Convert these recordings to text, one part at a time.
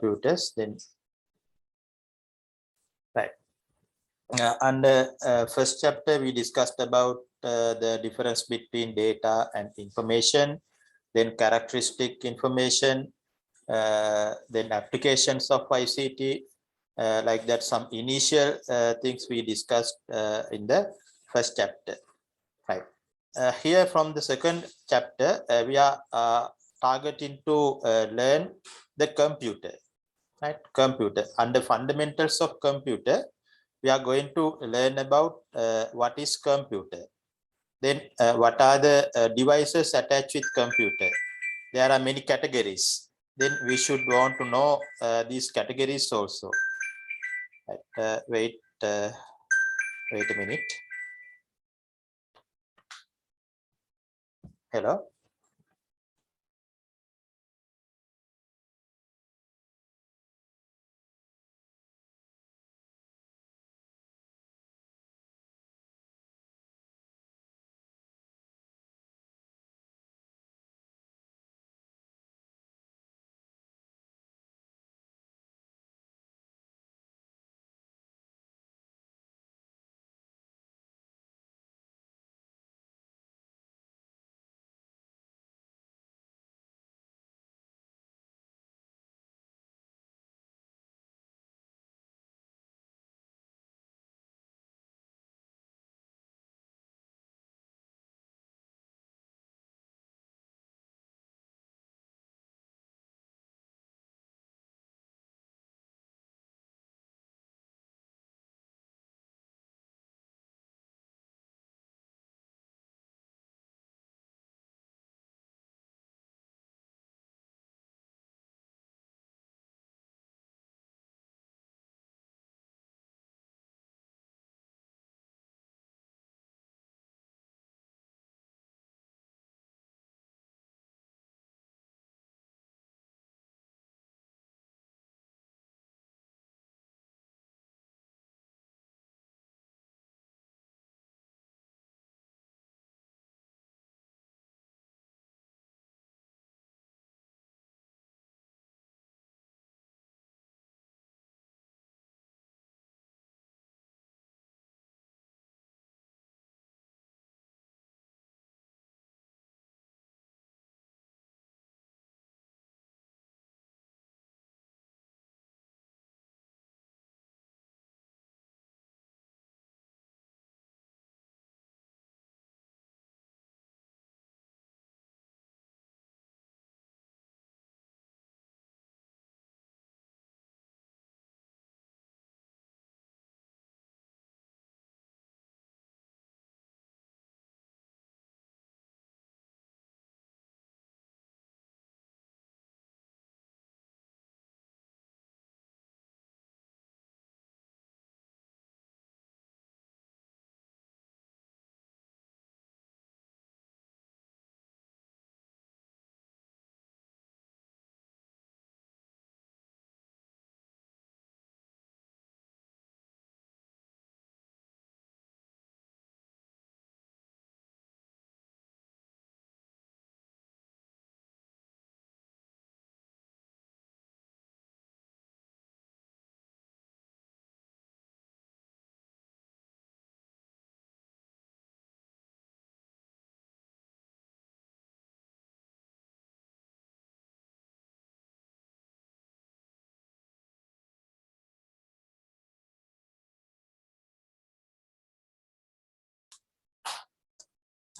computers. Then right. Under first chapter, we discussed about the difference between data and information, then characteristic information, then applications of ICT, like that. Some initial things we discussed in the first chapter. Right. Here from the second chapter, we are targeting to learn the computer. Right. Computer. Under fundamentals of computer, we are going to learn about what is computer. Then what are the devices attached with computer. There are many categories. Then we should want to know these categories also. Right. Wait a minute. Hello.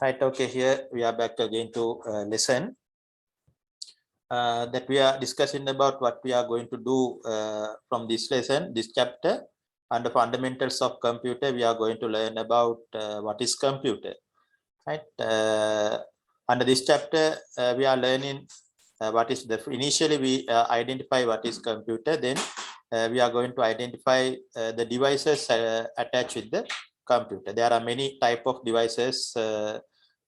Right. Okay. Here we are back again to lesson that we are discussing about what we are going to do from this lesson, this chapter. Under fundamentals of computer, we are going to learn about what is computer. Right. Under this chapter, we are learning what is the initially we identify what is computer. Then we are going to identify the devices attached with the computer. There are many type of devices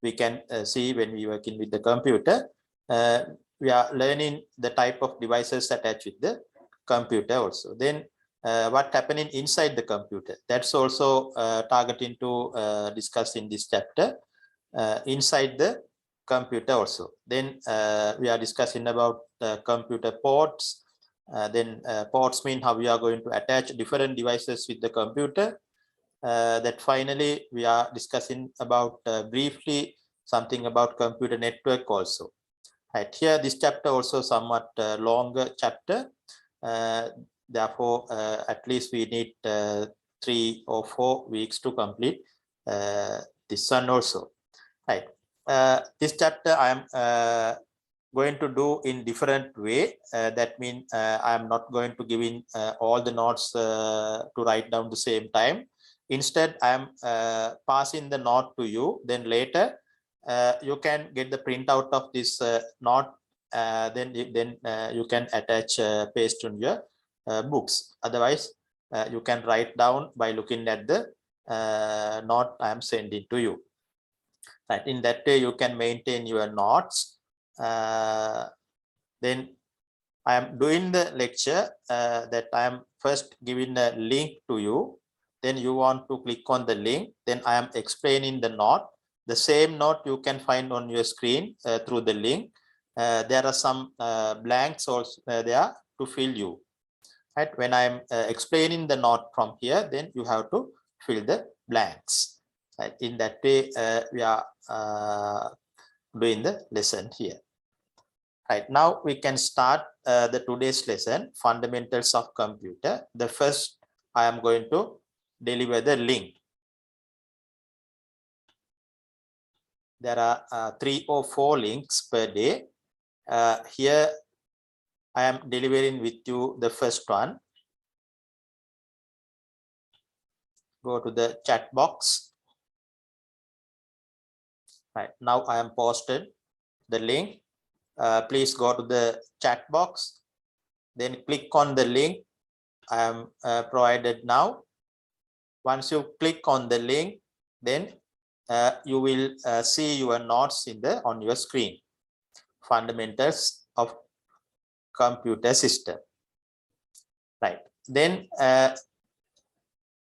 we can see when we working with the computer. We are learning the type of devices attached with the computer also. Then what happening inside the computer, that's also targeting to discuss in this chapter. Inside the computer also. Then we are discussing about computer ports, Then ports mean how we are going to attach different devices with the computer. That finally we are discussing about briefly something about computer network also. Right here, this chapter also somewhat longer chapter. Therefore, at least we need 3 or 4 weeks to complete this one also. Right. This chapter I am going to do in different way. That means I am not going to give in all the notes to write down the same time. Instead, I am passing the note to you. Then later, you can get the printout of this note. Then you can attach paste on your books. Otherwise, you can write down by looking at the note I am sending to you. Right. In that way, you can maintain your notes. Then I am doing the lecture that I am first giving a link to you. Then you want to click on the link. Then I am explaining the note. The same note you can find on your screen through the link. There are some blanks also there to fill you. Right. When I am explaining the note from here, then you have to fill the blanks. Right. In that way, we are doing the lesson here. Right, now we can start the today's lesson, fundamentals of computer. The first, I am going to deliver the link. There are 3 or 4 links per day. Here I am delivering with you the first one. Go to the chat box. Right, now I am posted the link. Please go to the chat box, then click on the link I am provided now. Once you click on the link, then you will see your notes in the on your screen. Fundamentals of computer system. Right. Then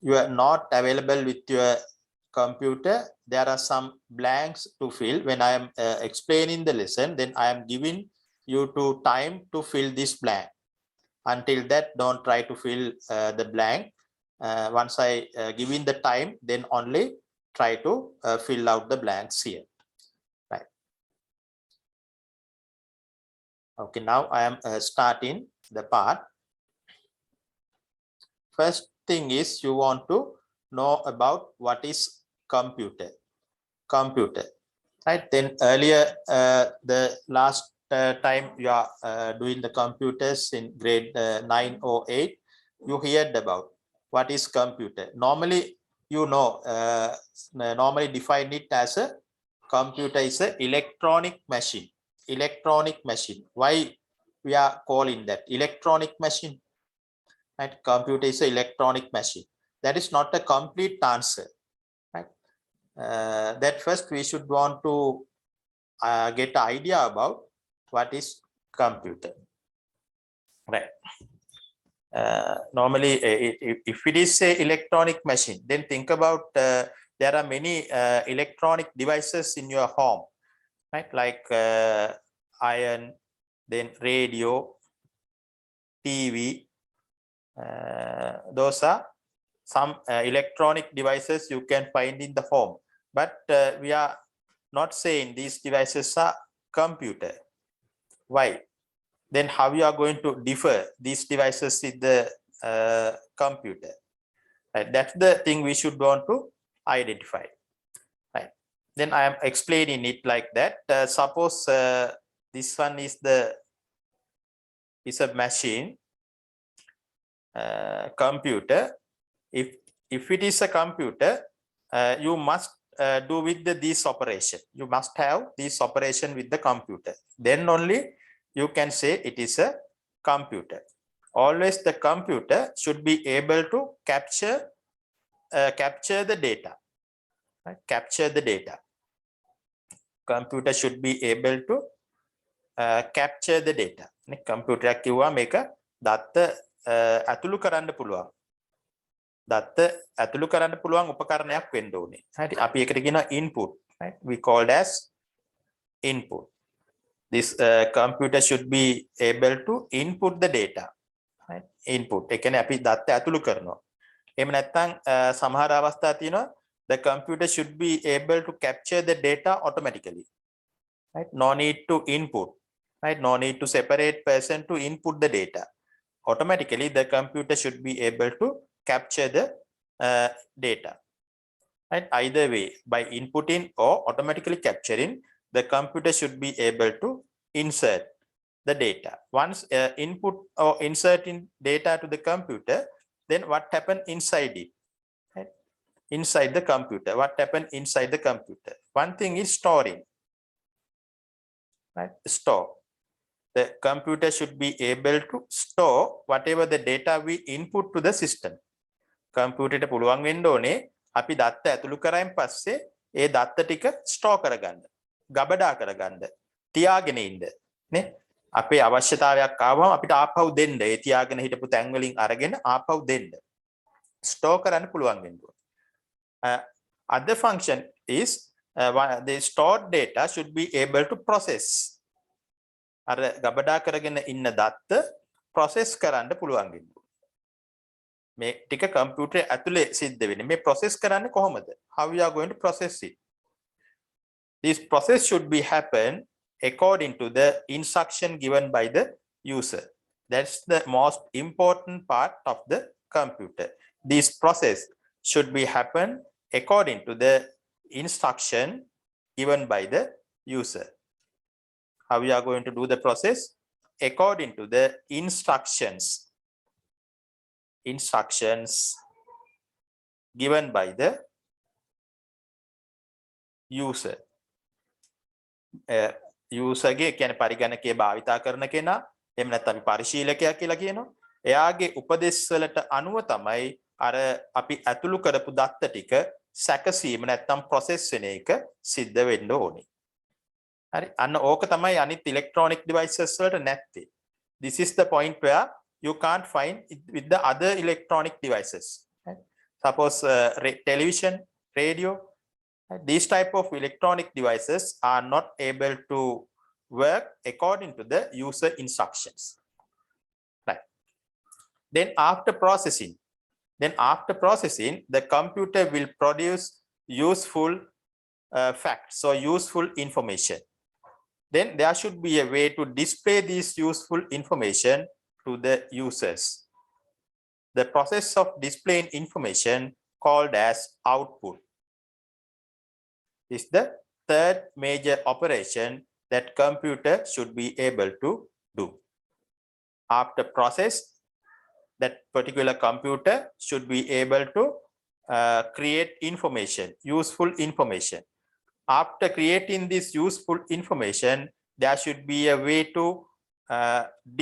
you are not available with your computer. There are some blanks to fill. When I am explaining the lesson, then I am giving you time to fill this blank. Until that, don't try to fill the blank. Once I give in the time, then only try to fill out the blanks here. Right. Okay, now I am starting the part. First thing is you want to know about what is computer. Right. Then earlier, the last time you are doing the computers in grade 9 or 8, you heard about what is computer. Normally, you know, normally define it as a computer is an electronic machine. Electronic machine. Why we are calling that electronic machine? Right? Computer is an electronic machine. That is not a complete answer. Right? That first we should want to get an idea about what is computer. Right. Normally, if it is a electronic machine, then think about there are many electronic devices in your home, right? Like iron, then radio, TV. Those are some electronic devices you can find in the home. But we are not saying these devices are computer. Why? Then how you are going to differ these devices with the computer? Right? That's the thing we should want to identify. Right? Then I am explaining it like that. Suppose this one is a machine, computer. If it is a computer, you must do with this operation. You must have this operation with the computer. Then only you can say it is a computer. Always the computer should be able to capture the data. Right? Capture the data. Computer should be able to capture the data. Computer කිව්වා මේක දත්ත ඇතුළු කරන්න පුළුවන්. දත්ත ඇතුළු කරන්න පුළුවන් උපකරණයක් වෙන්න ඕනේ. හරි. අපි ඒකට කියනවා input. Right? We called as input. This computer should be able to input the data. right? Input. ඒ කියන්නේ අපි දත්ත ඇතුළු කරනවා. එහෙම නැත්නම් සමහර අවස්ථා තියෙනවා the computer should be able to capture the data automatically. Right? No need to input. Right? No need to separate person to input the data. Automatically, the computer should be able to capture the data. Right? Either way, by inputting or automatically capturing, the computer should be able to insert the data. Once input or inserting data to the computer, then what happened inside it? Right? Inside the computer. What happened inside the computer? One thing is storing. Right? Store. The computer should be able to store whatever the data we input to the system. Computer ට පුළුවන් වෙන්න ඕනේ අපි දත්ත ඇතුළු කරායින් පස්සේ ඒ දත්ත ටික store කරගන්න. ගබඩා කරගන්න. තියාගෙන ඉන්න. නේ? අපේ අවශ්‍යතාවයක් ආවම අපිට ආපහු දෙන්න. ඒ තියාගෙන හිටපු තැන් වලින් අරගෙන ආපහු දෙන්න. store කරන්න පුළුවන් වෙන්න ඕනේ. Other function is the stored data should be able to process. අර ගබඩා කරගෙන ඉන්න දත්ත process කරන්න පුළුවන් වෙන්න. මේ ටික කම්පියුටර් ඇතුලේ සිද්ධ වෙන්නේ. මේ process කරන්නේ කොහොමද? How we are going to process it? This process should be happen according to the instruction given by the user. That's the most important part of the computer. This process should be happen according to the instruction given by the user. How we are going to do the process? According to the instructions given by the user. User ගේ කියන්නේ පරිගණකයේ භාවිතා කරන කෙනා, එහෙම නැත්නම් අපි පරිශීලකයා කියලා කියනවා. එයාගේ උපදෙස් වලට අනුව තමයි අර අපි ඇතුළු කරපු දත්ත ටික සැකසීම නැත්නම් process වෙන එක සිද්ධ වෙන්න ඕනේ. හරි අන්න ඕක තමයි අනිත් electronic devices වලට නැත්තේ. This is the point where you can't find it with the other electronic devices. Right? Suppose television, radio, these type of electronic devices are not able to work according to the user instructions. Right. Then after processing, the computer will produce useful facts or useful information. Then there should be a way to display this useful information to the users. The process of displaying information called as output is the third major operation that computer should be able to do. After process, that particular computer should be able to create information, useful information. After creating this useful information, there should be a way to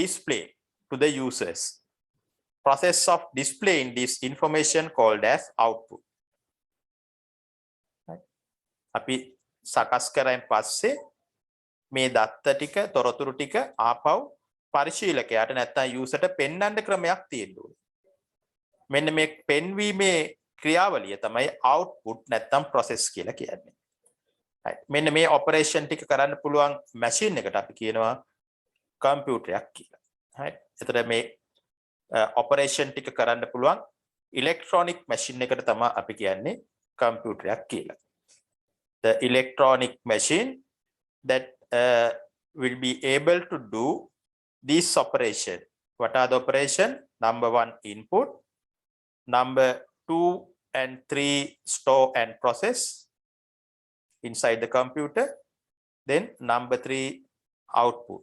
display to the users. Process of displaying this information called as output. අපි සකස් කරන් පස්සේ මේ දත්ත ටික තොරතුරු ටික ආපහු පරිශීලකයාට නැත්නම් යූසර්ට පෙන්වන්න ක්‍රමයක් තියෙන්න ඕනේ. මෙන්න මේ පෙන්වීමේ ක්‍රියාවලිය තමයි output නැත්නම් process කියලා කියන්නේ. right මෙන්න මේ ඔපරේෂන් ටික කරන්න පුළුවන් මැෂින් එකට අපි කියනවා කම්පියුටරයක් කියලා. right එතකොට මේ ඔපරේෂන් ටික කරන්න පුළුවන් ඉලෙක්ට්‍රොනික මැෂින් එකට තමයි අපි කියන්නේ කම්පියුටරයක් කියලා. The electronic machine that will be able to do this operation. What are the operation? Number 1, input. Number 2 and 3, store and process inside the computer. Then number 3, output.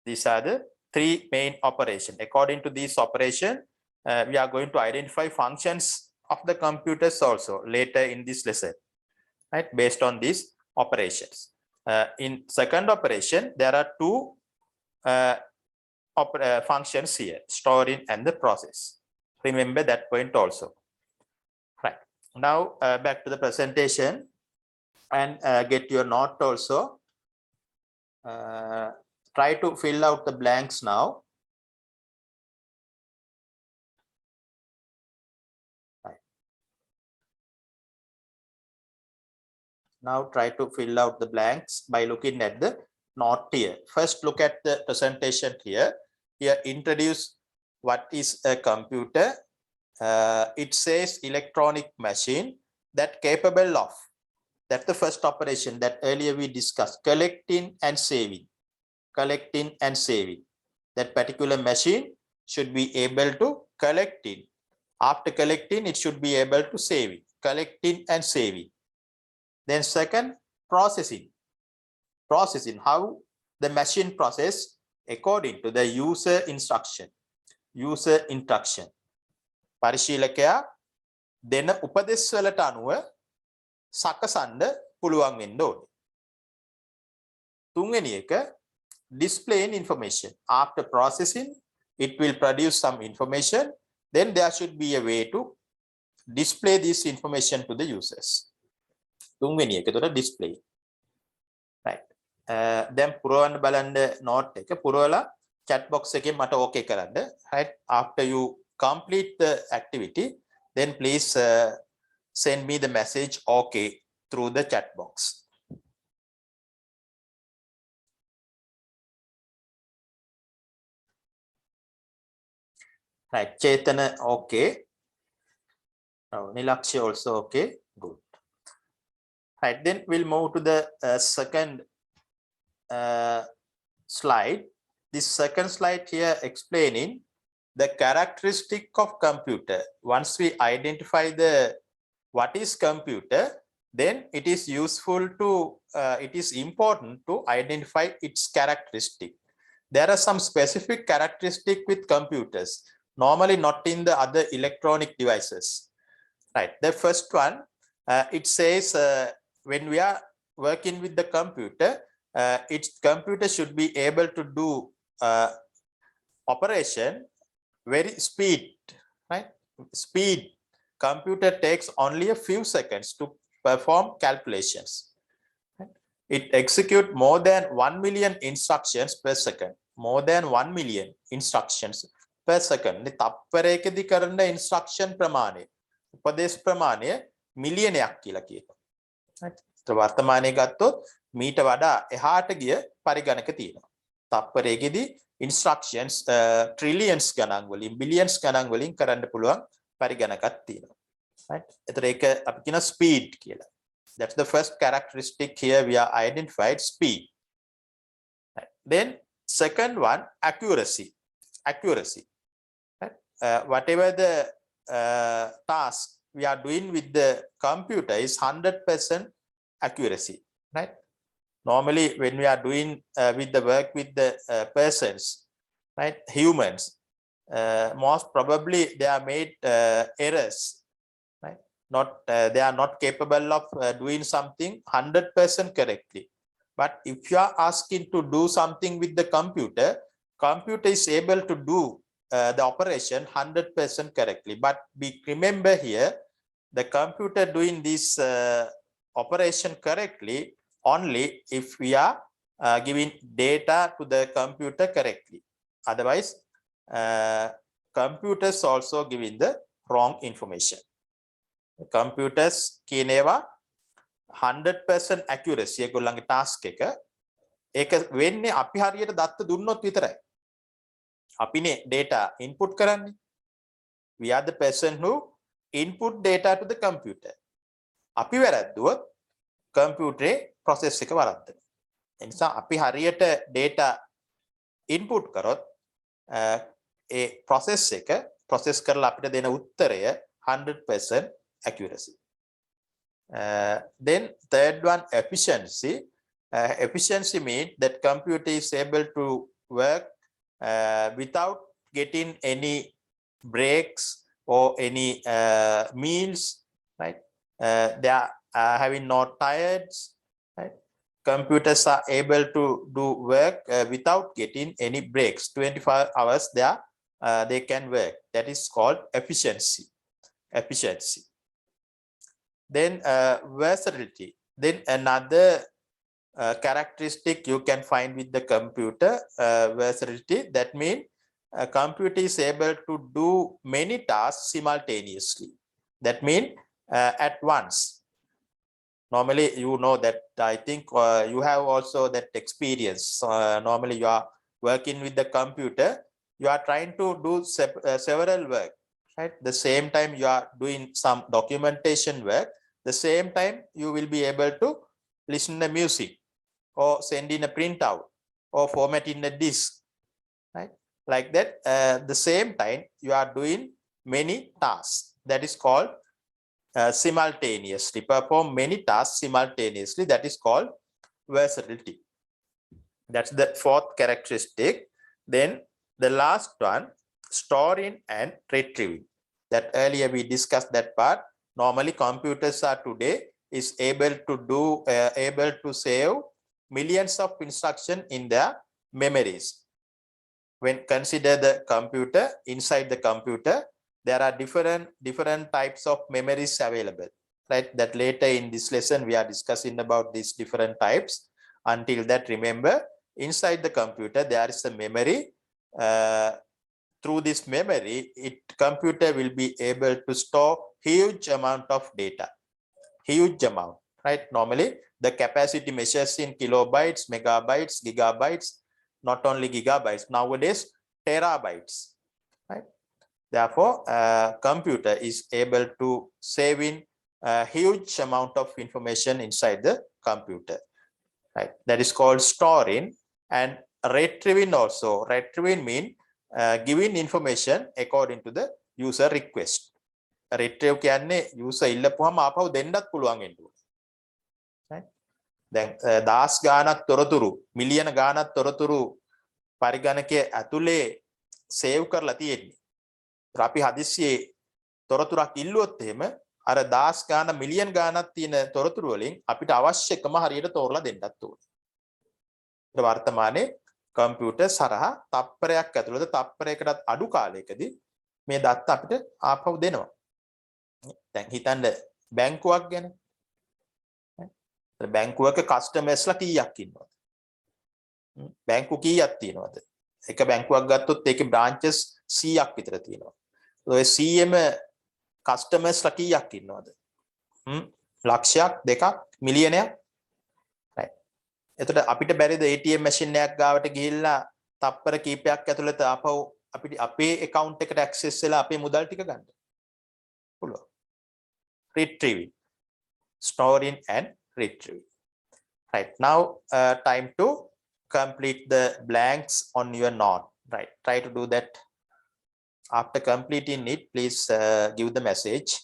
These are the 3 main operations. According to this operation, we are going to identify functions of the computers also later in this lesson. Right, based on these operations. In second operation, there are 2 functions here, storing and the process. Remember that point also. Right. Now back to the presentation and get your note also. Try to fill out the blanks now. Now try to fill out the blanks by looking at the note here. First, look at the presentation here. Here, introduce what is a computer? It says electronic machine that capable of, that's the first operation that earlier we discussed, collecting and saving. Collecting and saving. That particular machine should be able to collect it. After collecting, it should be able to save it. Collecting and saving. Then second, processing. Processing, how the machine process according to the user instruction. User instruction. පරිශීලකයා දෙන උපදෙස් වලට අනුව සකසන්න පුළුවන් වෙන්න ඕනේ. තුන්වෙනි එක, displaying information. After processing, it will produce some information. Then there should be a way to display this information to the users. තුන්වෙනි එක උතර display. Right. දැන් පුරවන්න බලන්න note එක පුරවලා chat box එකෙන් මට okay කරන්න. Right. After you complete the activity, then please send me the message okay through the chat box. Right, Chetana okay. Oh, Nilakshi also okay. Good. Right, then we'll move to the second slide. This second slide here explaining the characteristic of computer. Once we identify the what is computer, then it is useful to it is important to identify its characteristic. There are some specific characteristics with computers, normally not in the other electronic devices. Right, the first one, it says when we are working with the computer, its computer should be able to do operation very speed, right? Speed. Computer takes only a few seconds to perform calculations. It executes more than 1 million instructions per second. More than 1 million instructions per second. තප්පරයකදී කරන instruction ප්‍රමාණය, උපදේශ ප්‍රමාණය මිලියනයක් කියලා කියනවා. වර්තමානයේ ගත්තොත් මීට වඩා එහාට ගිය පරිගණක තියෙනවා. තප්පරයකදී instructions trillions ගණන් වලින් billions ගණන් වලින් කරන්න පුළුවන් පරිගණකක් තියෙනවා. Right? ඒතර ඒක අපි කියන speed කියලා. That's the first characteristic here we are identified, speed. Right? Then second one, accuracy. Accuracy. Right? Whatever the task we are doing with the computer is 100% accuracy. Right? Normally, when we are doing with the work with the persons, right, humans, most probably they are made errors, right? Not they are not capable of doing something 100% correctly. But if you are asking to do something with the computer, computer is able to do the operation 100% correctly. But remember here, the computer doing this operation correctly only if we are giving data to the computer correctly. Otherwise, computers also giving the wrong information. Computers කියනවා 100% accuracy ඒගොල්ලන්ගේ task එක. ඒක වෙන්නේ අපි හරියට දත්ත දුන්නොත් විතරයි. අපිනේ data input කරන්නේ. We are the person who input data to the computer. අපි වැරද්දුවොත් computer process එක වරද්දනවා. ඒ නිසා අපි හරියට data input කරොත් ඒ process එක process කරලා අපිට දෙන උත්තරය 100% accuracy. Then third one, efficiency. Efficiency means that computer is able to work without getting any breaks or any meals, right? They are having no tiredness, right? Computers are able to do work without getting any breaks. 25 hours they can work. That is called efficiency. Efficiency. Then versatility. Then another characteristic you can find with the computer, versatility. That means a computer is able to do many tasks simultaneously. That means at once. Normally, you know that, I think you have also that experience. Normally, you are working with the computer you are trying to do several work, right? The same time you are doing some documentation work, the same time you will be able to listen to music or send in a printout or format in a disk, right? Like that, the same time you are doing many tasks. That is called simultaneously, perform many tasks simultaneously. That is called versatility. That's the fourth characteristic. Then the last one, storing and retrieving. That earlier we discussed that part. Normally computers are today is able to save millions of instructions in their memories. When consider the computer, inside the computer, there are different types of memories available, right? That later in this lesson we are discussing about these different types. Until that, remember, inside the computer there is a memory. Through this memory, computer will be able to store huge amount of data, huge amount, right? Normally the capacity measures in kilobytes, megabytes, gigabytes, not only gigabytes, nowadays terabytes, right? Therefore, computer is able to save in a huge amount of information inside the computer, right? That is called storing. And retrieving also. Retrieving means giving information according to the user request. Retrieve කියන්නේ user ඉල්ලපුවාම ආපහු දෙන්නත් පුළුවන් වෙනවා. right? දැන් දහස් ගාණක් තොරතුරු, මිලියන ගාණක් තොරතුරු පරිගණකයේ ඇතුලේ සේව් කරලා තියෙන්නේ. අපි හදිස්සියේ තොරතුරක් ඉල්ලුවොත් එහෙම අර දහස් ගාණ මිලියන ගාණක් තියෙන තොරතුරු වලින් අපිට අවශ්‍ය එකම හරියට තෝරලා දෙන්නත් ඕනේ. වර්තමානයේ කම්පියුටර් සරහා තප්පරයක් ඇතුළත තප්පරයකටත් අඩු කාලයකදී මේ දත්ත අපිට ආපහු දෙනවා. දැන් හිතන්න බැංකුවක් ගැන. බැංකුවක කස්ටමර්ස්ලා කීයක් ඉන්නවද? බැංකු කීයක් තියෙනවද? එක බැංකුවක් ගත්තොත් ඒකේ බ්‍රාන්චස් 100ක් විතර තියෙනවා. ඔය 100ෙම කස්ටමර්ස්ලා කීයක් ඉන්නවද? ලක්ෂයක්, දෙකක්, මිලියනයක්. right. එතකොට අපිට බැරිද ATM මැෂින් එකක් ගාවට ගිහිල්ලා තප්පර කීපයක් ඇතුළත ආපහු අපිට අපේ account එකට access වෙලා අපේ මුදල් ටික ගන්න? පුළුවන්. retrieving, storing and retrieving. Right, now time to complete the blanks on your note. Right, try to do that. After completing it, please give the message.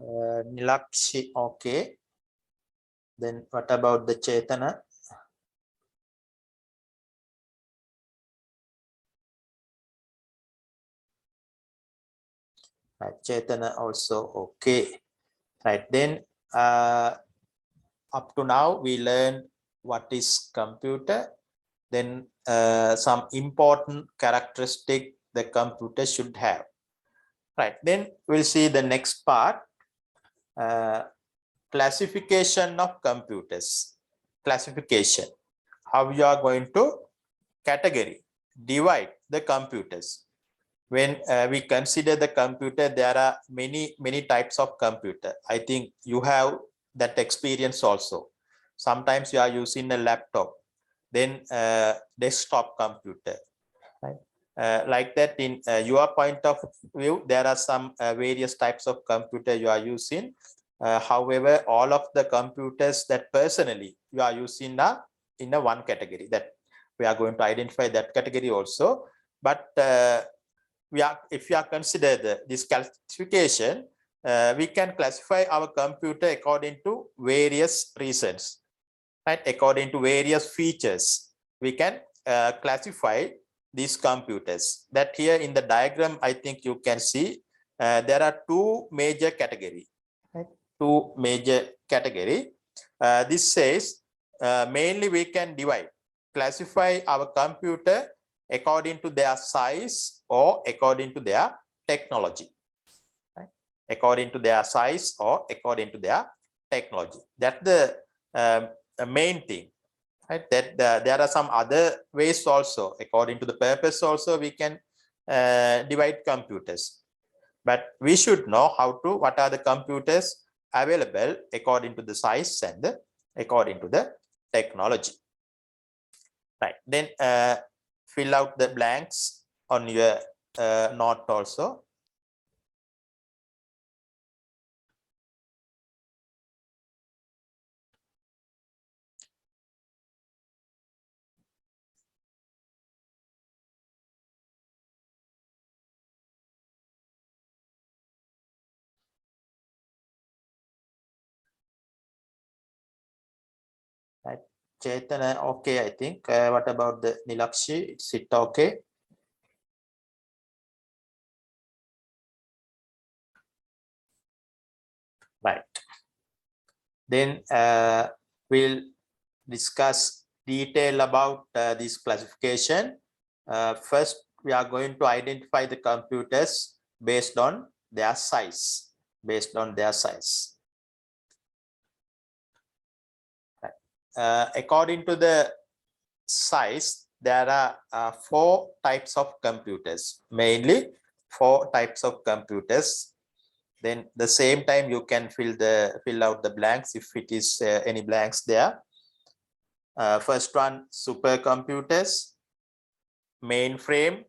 Nilakshi, okay. Then what about the Chetana? Right, Chetana also okay. Right, then up to now we learned what is computer, then some important characteristic the computer should have. Right, then we'll see the next part. Classification of computers. Classification. How you are going to divide the computers. When we consider the computer, there are many types of computer. I think you have that experience also. Sometimes you are using a laptop, then desktop computer. Right? Like that, in your point of view, there are some various types of computer you are using. However, all of the computers that personally you are using are in a one category. That we are going to identify that category also. But if you are consider this classification, we can classify our computer according to various reasons, right? According to various features, we can classify these computers. That here in the diagram, I think you can see there are two major categories. Right? Two major category. This says mainly we can classify our computer according to their size or according to their technology. Right? according to their size or according to their technology. That's the main thing, right? That there are some other ways also, according to the purpose also we can divide computers, but we should know what are the computers available according to the size and according to the technology, right? Then fill out the blanks on your note also. Right, Chetan, okay, I think. What about the Nilakshi? Is it okay? Right. Then we'll discuss detail about this classification. First, we are going to identify the computers based on their size. Based on their size. Right. According to the size, there are 4 types of computers. Mainly 4 types of computers. Then the same time you can fill out the blanks if it is any blanks there. First one, supercomputers, mainframe,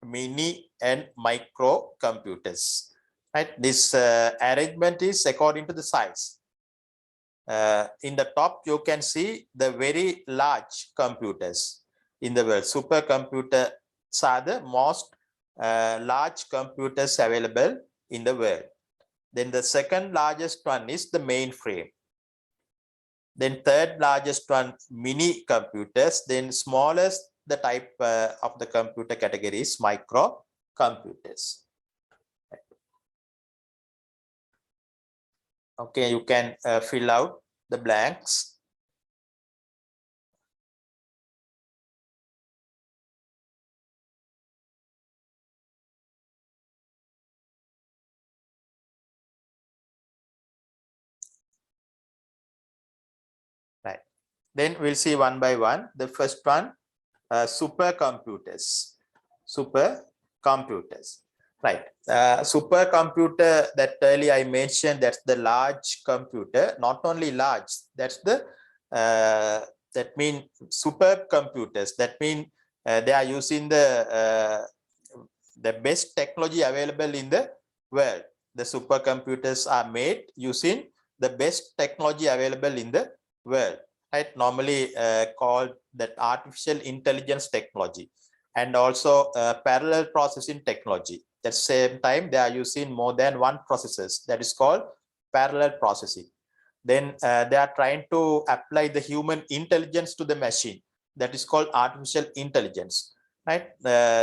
mini and micro computers. Right, this arrangement is according to the size. In the top you can see the very large computers in the world. Supercomputers are the most large computers available in the world. Then the second largest one is the mainframe. Then third largest one, mini computers. Then smallest the type of the computer category is micro computers. Okay, you can fill out the blanks. Right. Then we'll see one by one. The first one, supercomputers. Supercomputers. Right. Supercomputer that earlier I mentioned, that's the large computer. Not only large, that's the that mean supercomputers. That mean they are using the best technology available in the world. The supercomputers are made using the best technology available in the world. Right? Normally called that artificial intelligence technology, and also parallel processing technology. At the same time, they are using more than one processors. That is called parallel processing. Then they are trying to apply the human intelligence to the machine. That is called artificial intelligence. Right?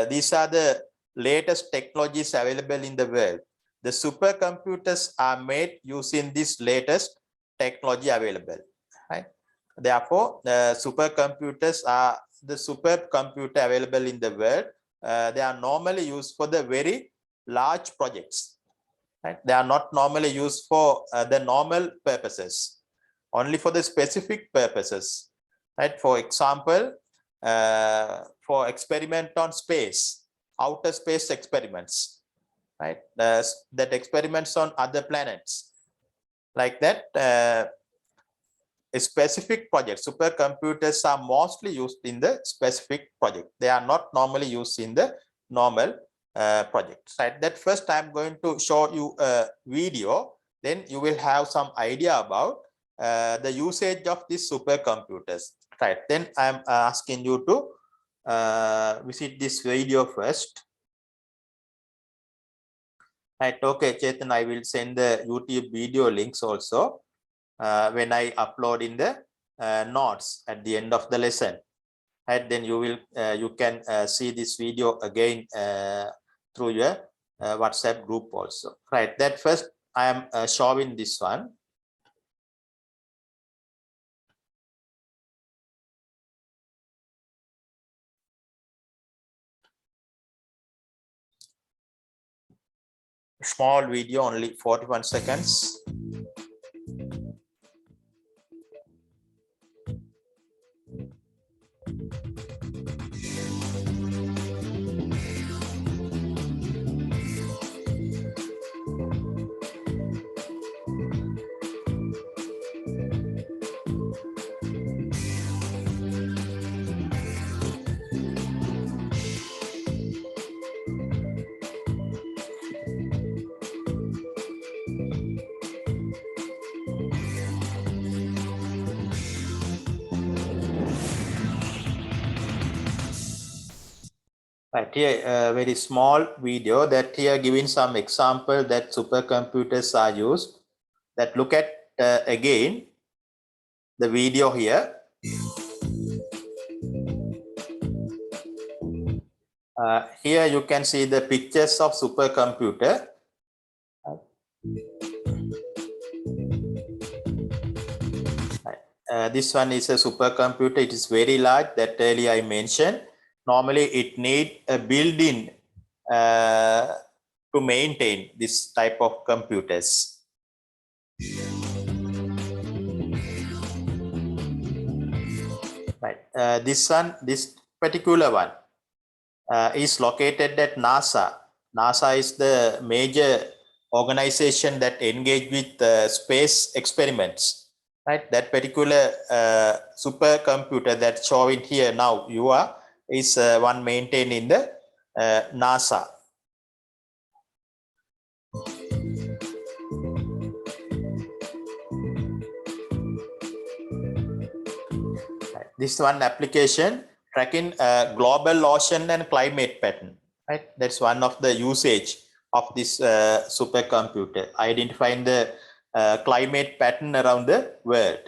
These are the latest technologies available in the world. The supercomputers are made using this latest technology available. Right? Therefore, the supercomputers are the supercomputer available in the world. They are normally used for the very large projects. Right? They are not normally used for the normal purposes, only for the specific purposes. Right? For example, for experiment on space, outer space experiments. Right? That experiments on other planets. Like that. Specific projects. Supercomputers are mostly used in the specific project. They are not normally used in the normal projects. Right? That first I'm going to show you a video. Then you will have some idea about the usage of these supercomputers. Right? Then I'm asking you to visit this video first. Right? Okay, Chetan, I will send the YouTube video links also. When I upload in the notes at the end of the lesson, right? Then you can see this video again through your WhatsApp group also. Right? That first I am showing this one. small video, only 41 seconds. Right here, a very small video that here giving some example that supercomputers are used. That look at again the video here. Here you can see the pictures of supercomputer. This one is a supercomputer. It is very large that earlier I mentioned. Normally it need a built-in to maintain this type of computers. Right. This particular one is located at NASA. NASA is the major organization that engage with space experiments. Right, that particular supercomputer that's showing here now is one maintained in the NASA. This one application tracking global ocean and climate pattern. Right, that's one of the usage of this supercomputer, identifying the climate pattern around the world.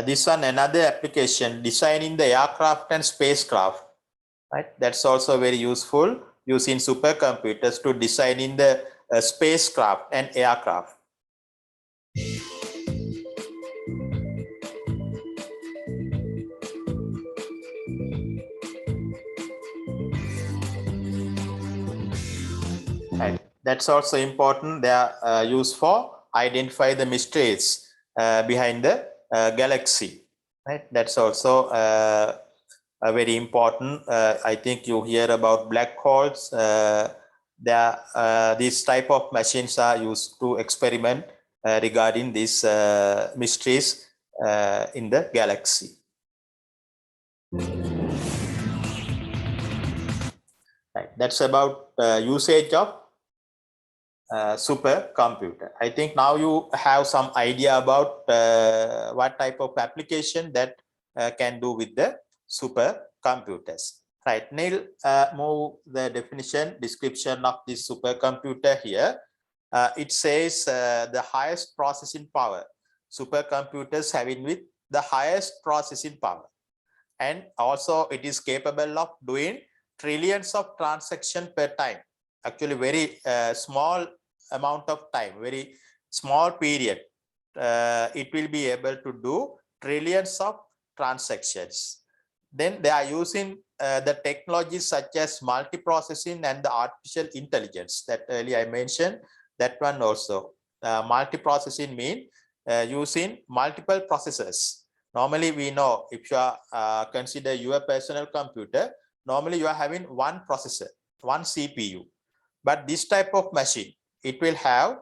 This one another application, designing the aircraft and spacecraft. Right, that's also very useful, using supercomputers to design in the spacecraft and aircraft. Right. That's also important. They are used for identify the mysteries behind the galaxy. Right. That's also very important. I think you hear about black holes. These type of machines are used to experiment regarding these mysteries in the galaxy. Right. That's about usage of supercomputer. I think now you have some idea about what type of application that can do with the supercomputers. Right, Neil, move the description of this supercomputer here. It says the highest processing power. Supercomputers having with the highest processing power. And also it is capable of doing trillions of transactions per time. Actually very small amount of time, very small period. It will be able to do trillions of transactions. Then they are using the technologies such as multiprocessing and the artificial intelligence that earlier I mentioned. That one also. Multiprocessing means using multiple processors. Normally we know, if you are consider your personal computer, normally you are having one processor, one CPU. But this type of machine, it will have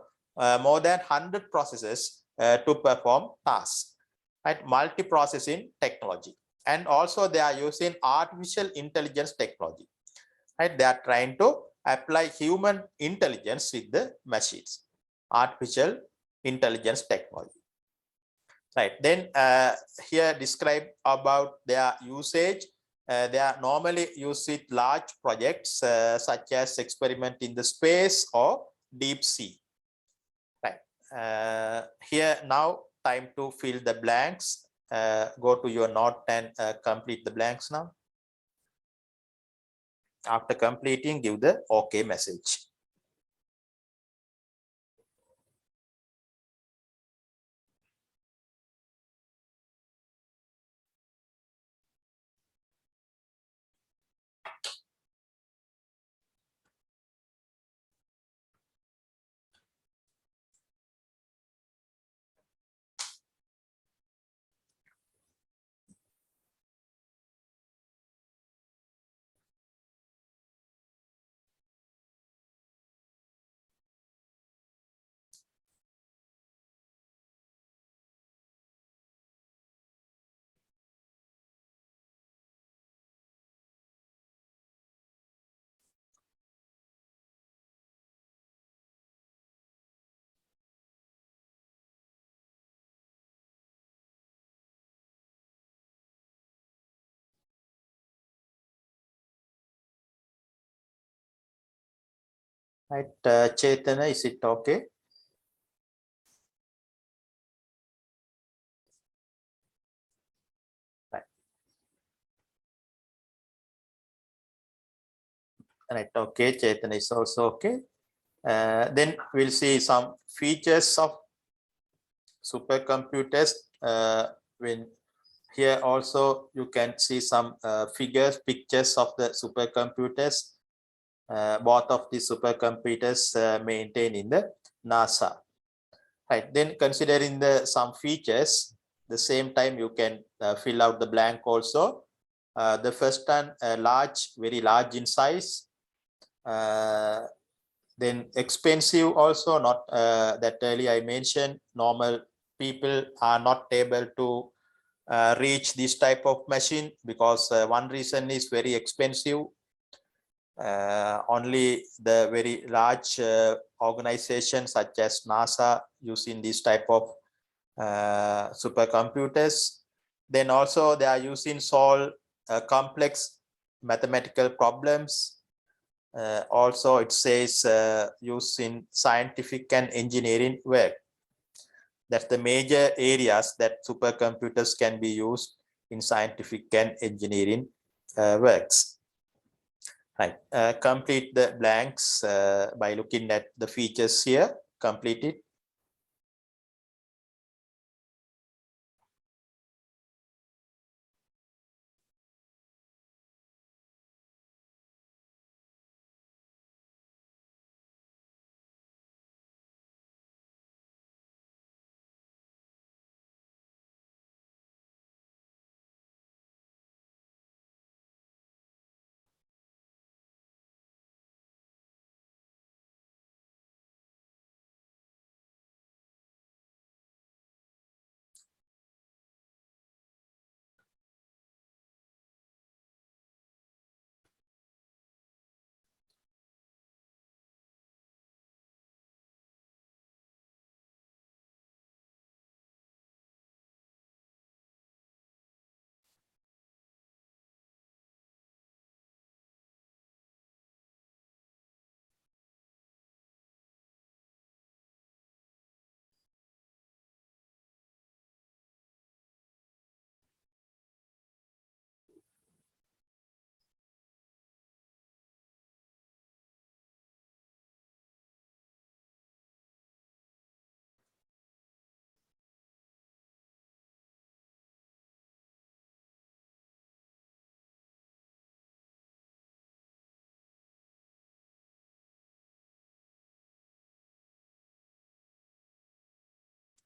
more than 100 processors to perform tasks. Right? Multiprocessing technology. And also they are using artificial intelligence technology. Right? They are trying to apply human intelligence with the machines. Artificial intelligence technology. Right. Then here describe about their usage. They are normally used with large projects such as experiment in the space or deep sea. Right. Here now time to fill the blanks. Go to your note and complete the blanks now. After completing, give the OK message. Right, Chetana, is it okay? Right. Right, okay, Chetana is also okay. Then we'll see some features of supercomputers. When here also you can see some pictures of the supercomputers. Both of the supercomputers maintained in the NASA. Right. Then considering some features, the same time you can fill out the blank also. The first one, very large in size. Then expensive also, not that earlier I mentioned, normal people are not able to reach this type of machine because one reason is very expensive. Only the very large organizations such as NASA using this type of supercomputers. Then also they are using solve complex mathematical problems. Also it says used in scientific and engineering work. That's the major areas that supercomputers can be used in scientific and engineering works. Right, complete the blanks by looking at the features here. Complete it.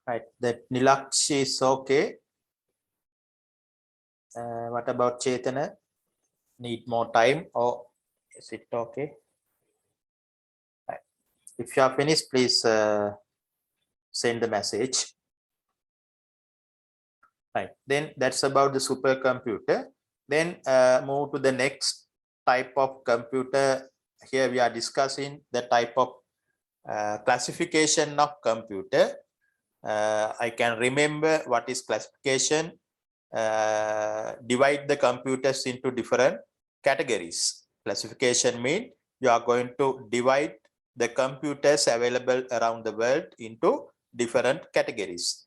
Right, that Nilakshi is okay. What about Chetana? Need more time or is it okay? Right. If you are finished, please send the message. Right, then that's about the supercomputer. Then move to the next type of computer. Here we are discussing the type of classification of computer. I can remember what is classification. Divide the computers into different categories. Classification means you are going to divide the computers available around the world into different categories.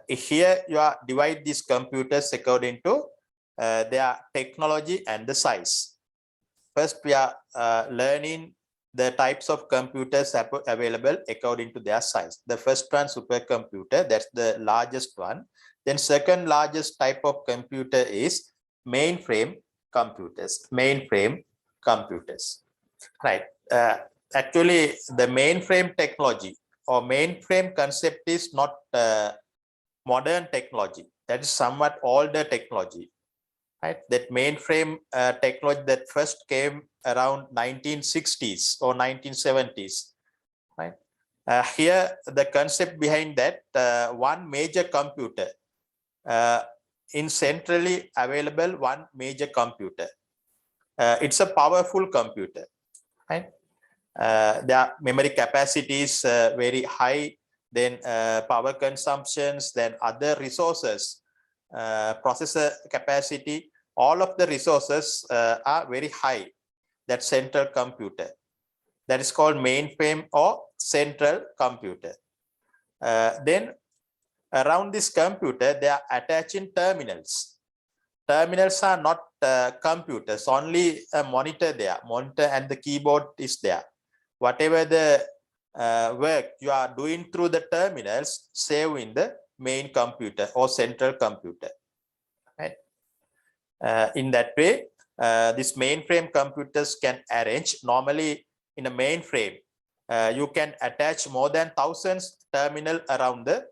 Here you are divide these computers according to their technology and the size. First, we are learning the types of computers available according to their size. The first one, supercomputer, that's the largest one. Then second largest type of computer is mainframe computers. Mainframe computers, right? Actually, the mainframe technology or mainframe concept is not modern technology. That is somewhat older technology. Right, that mainframe technology that first came around 1960s or 1970s. Right, here the concept behind that, one major computer in centrally available one major computer. It's a powerful computer. Right, their memory capacity is very high. Then power consumptions, then other resources, processor capacity, all of the resources are very high, that central computer. that is called mainframe or central computer. Then around this computer, they are attaching terminals. Terminals are not computers, only a monitor there, monitor and the keyboard is there. Whatever the work you are doing through the terminals, save in the main computer or central computer. Right? In that way, this mainframe computers can arrange. Normally, in a mainframe, you can attach more than thousands terminal around the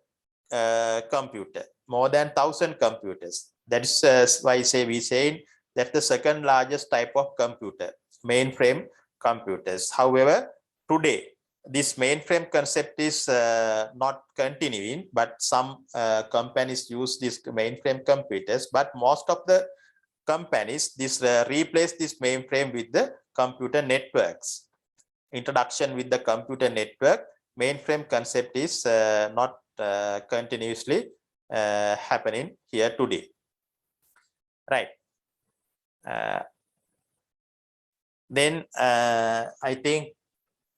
computer, more than 1,000 computers. That is why we say that's the second largest type of computer, mainframe computers. However, today this mainframe concept is not continuing, but some companies use these mainframe computers. But most of the companies replace this mainframe with the computer networks. Introduction with the computer network, mainframe concept is not continuously happening here today. Right. Then I think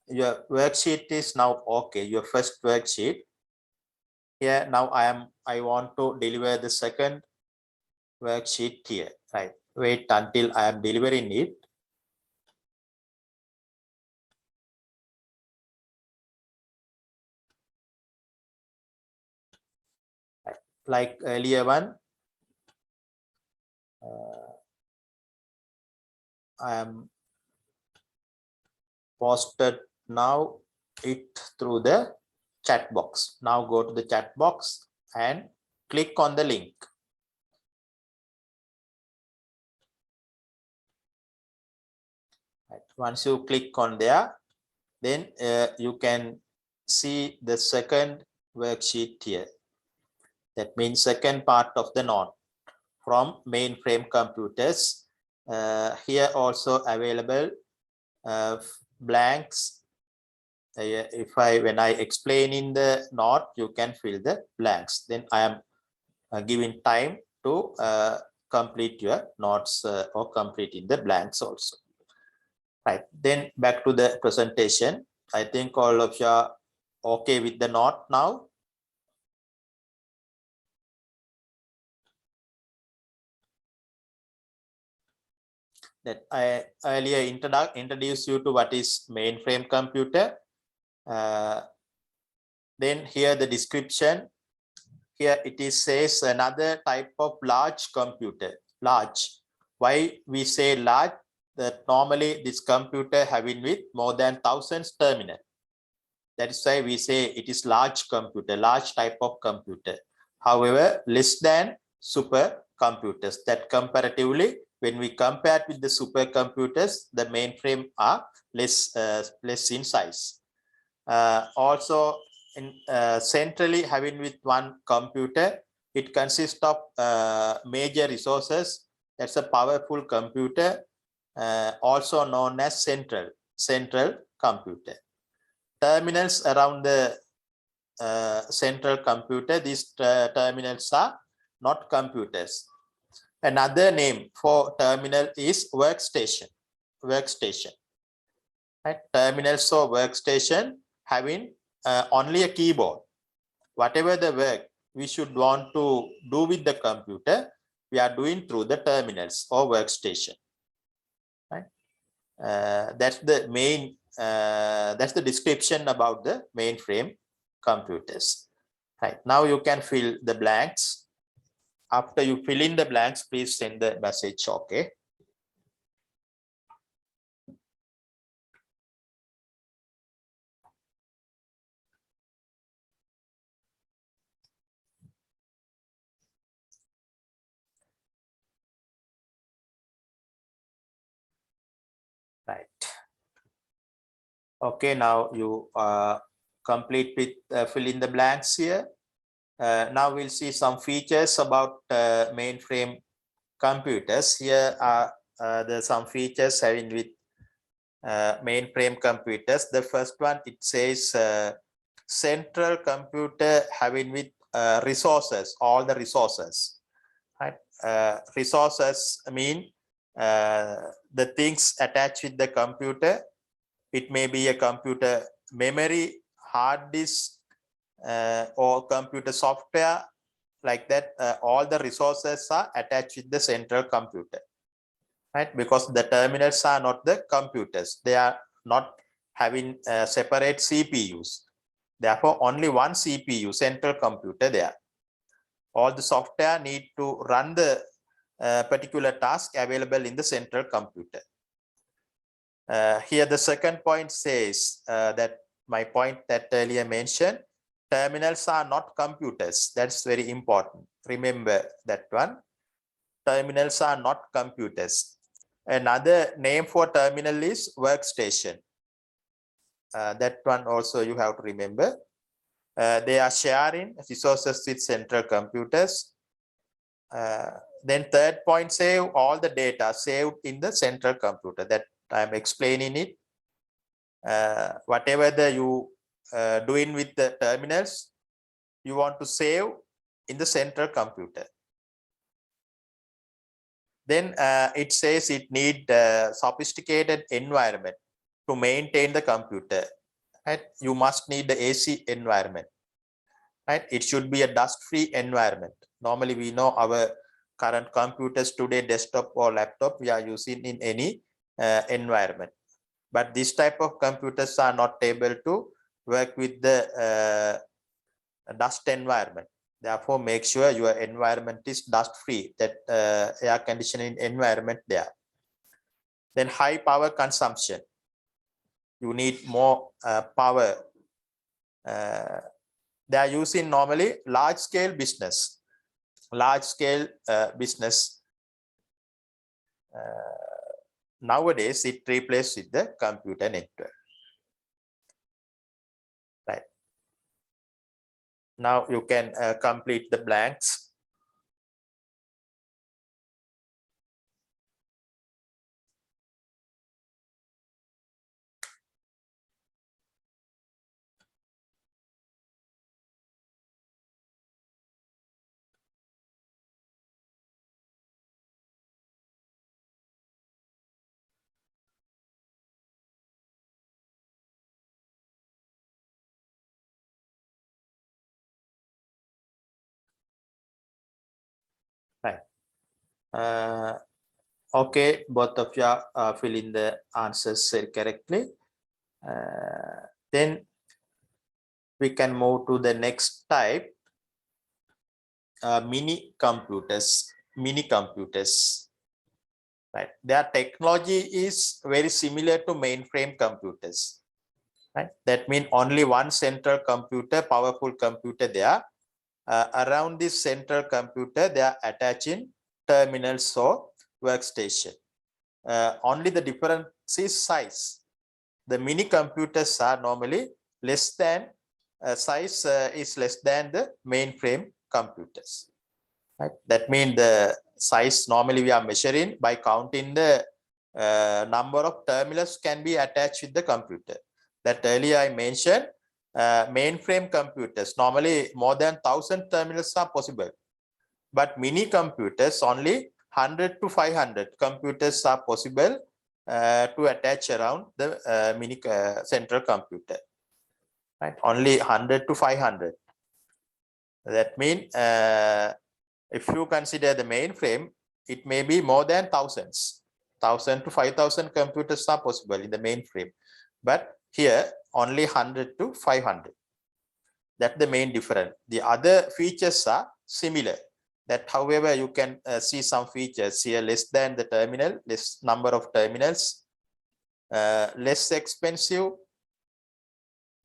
your worksheet is now okay. Your first worksheet. Here now I want to deliver the second worksheet here. Right. Wait until I am delivering it. Like earlier one, I am posted now it through the chat box. Now go to the chat box and click on the link. Right. Once you click on there, then you can see the second worksheet here. That means second part of the note from mainframe computers. Here also available blanks. When I explain in the note, you can fill the blanks. Then I am giving time to complete your notes or completing the blanks also. Right. Then back to the presentation. I think all of you are okay with the note now. That I earlier introduced you to what is mainframe computer. Then here the description. Here it is says another type of large computer. Large. Why we say large? That normally this computer having with more than thousands terminal. That is why we say it is large computer, large type of computer. However, less than supercomputers. That comparatively, when we compare with the supercomputers, the mainframe are less in size. Also, centrally having with one computer, it consists of major resources. That's a powerful computer, also known as central computer. Terminals around the central computer, these terminals are not computers. Another name for terminal is workstation. Right? Terminals or workstation having only a keyboard. Whatever the work we should want to do with the computer, we are doing through the terminals or workstation. Right? That's the main. That's the description about the mainframe computers. Right. Now you can fill the blanks. After you fill in the blanks, please send the message. Okay. Right. Okay, now you complete with fill in the blanks here. Now we'll see some features about mainframe computers. Here are some features having with mainframe computers. The first one, it says central computer having with resources, all the resources. Right? Resources mean the things attached with the computer It may be a computer memory, hard disk, or computer software like that. All the resources are attached with the central computer, right? Because the terminals are not the computers. They are not having separate CPUs. Therefore, only one CPU, central computer there. All the software need to run the particular task available in the central computer. Here the second point says that my point that earlier mentioned, terminals are not computers. That's very important. Remember that one. Terminals are not computers. Another name for terminal is workstation. That one also you have to remember. They are sharing resources with central computers. Then third point, save all the data saved in the central computer. That I'm explaining it. Whatever you doing with the terminals, you want to save in the central computer. Then it says it need sophisticated environment to maintain the computer. Right? You must need the AC environment. Right? It should be a dust-free environment. Normally, we know our current computers today, desktop or laptop, we are using in any environment. But this type of computers are not able to work with the dust environment. Therefore, make sure your environment is dust-free, that air conditioning environment there. Then high power consumption. You need more power. They are using normally large-scale business. Large-scale business. Nowadays, it replaced with the computer network. Right. Now you can complete the blanks. Right. Okay, both of you are filling the answers correctly. Then we can move to the next type, mini computers. Mini computers. Right. Their technology is very similar to mainframe computers. Right. That means only one central computer, powerful computer there. Around this central computer, they are attaching terminals or workstation. Only the difference is size. The mini computers are normally less than size is less than the mainframe computers. Right? That means the size normally we are measuring by counting the number of terminals can be attached with the computer. That earlier I mentioned. Mainframe computers normally more than 1,000 terminals are possible, but mini computers only 100 to 500 computers are possible to attach around the mini central computer. Right? Only 100 to 500. That means if you consider the mainframe, it may be more than thousands. 1,000 to 5,000 computers are possible in the mainframe, but here only 100 to 500. That's the main difference. The other features are similar. That, however, you can see some features here: less than the terminal, less number of terminals, less expensive,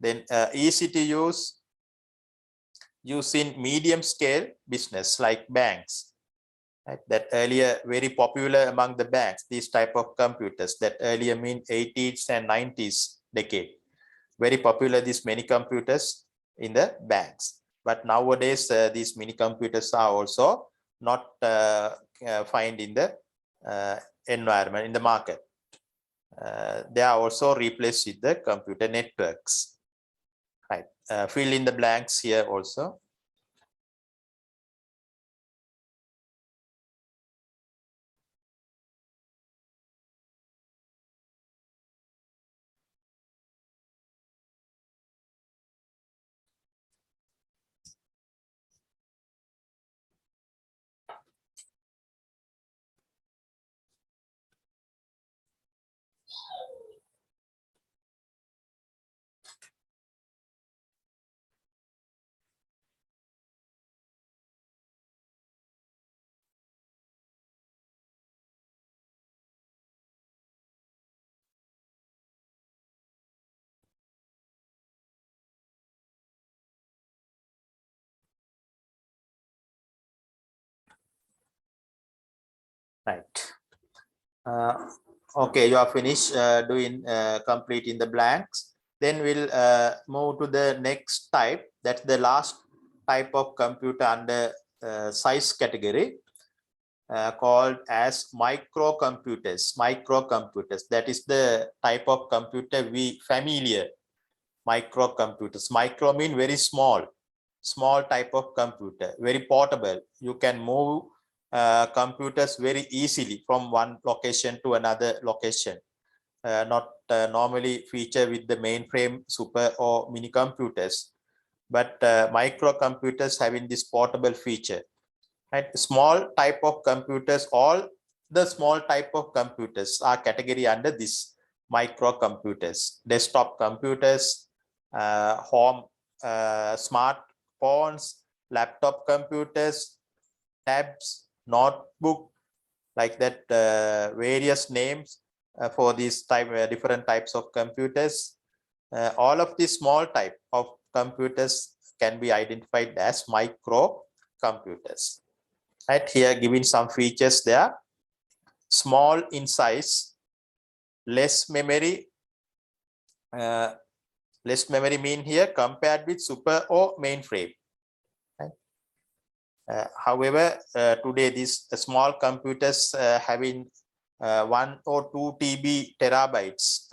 then easy to use, in medium scale business like banks. Right? That earlier very popular among the banks, these type of computers. That earlier mean 80s and 90s decade. Very popular, these many computers in the banks. But nowadays, these mini computers are also not found in the environment, in the market. They are also replaced with the computer networks. Right. Fill in the blanks here also. Right. Okay, you are finished doing completing the blanks. Then we'll move to the next type. That's the last type of computer under size category, called as microcomputers. Microcomputers, that is the type of computer we familiar. Microcomputers. Micro mean very small. Small type of computer, very portable. You can move computers very easily from one location to another location. Not normally feature with the mainframe super or mini computers, but microcomputers having this portable feature. Right? Small type of computers, all the small type of computers are category under this microcomputers. Desktop computers, home smartphones, laptop computers, tabs, notebook, like that, various names for these different types of computers. All of these small type of computers can be identified as microcomputers. Right, here giving some features there: small in size, less memory. Less memory mean here compared with super or mainframe. However, today these small computers having 1 or 2 TB terabytes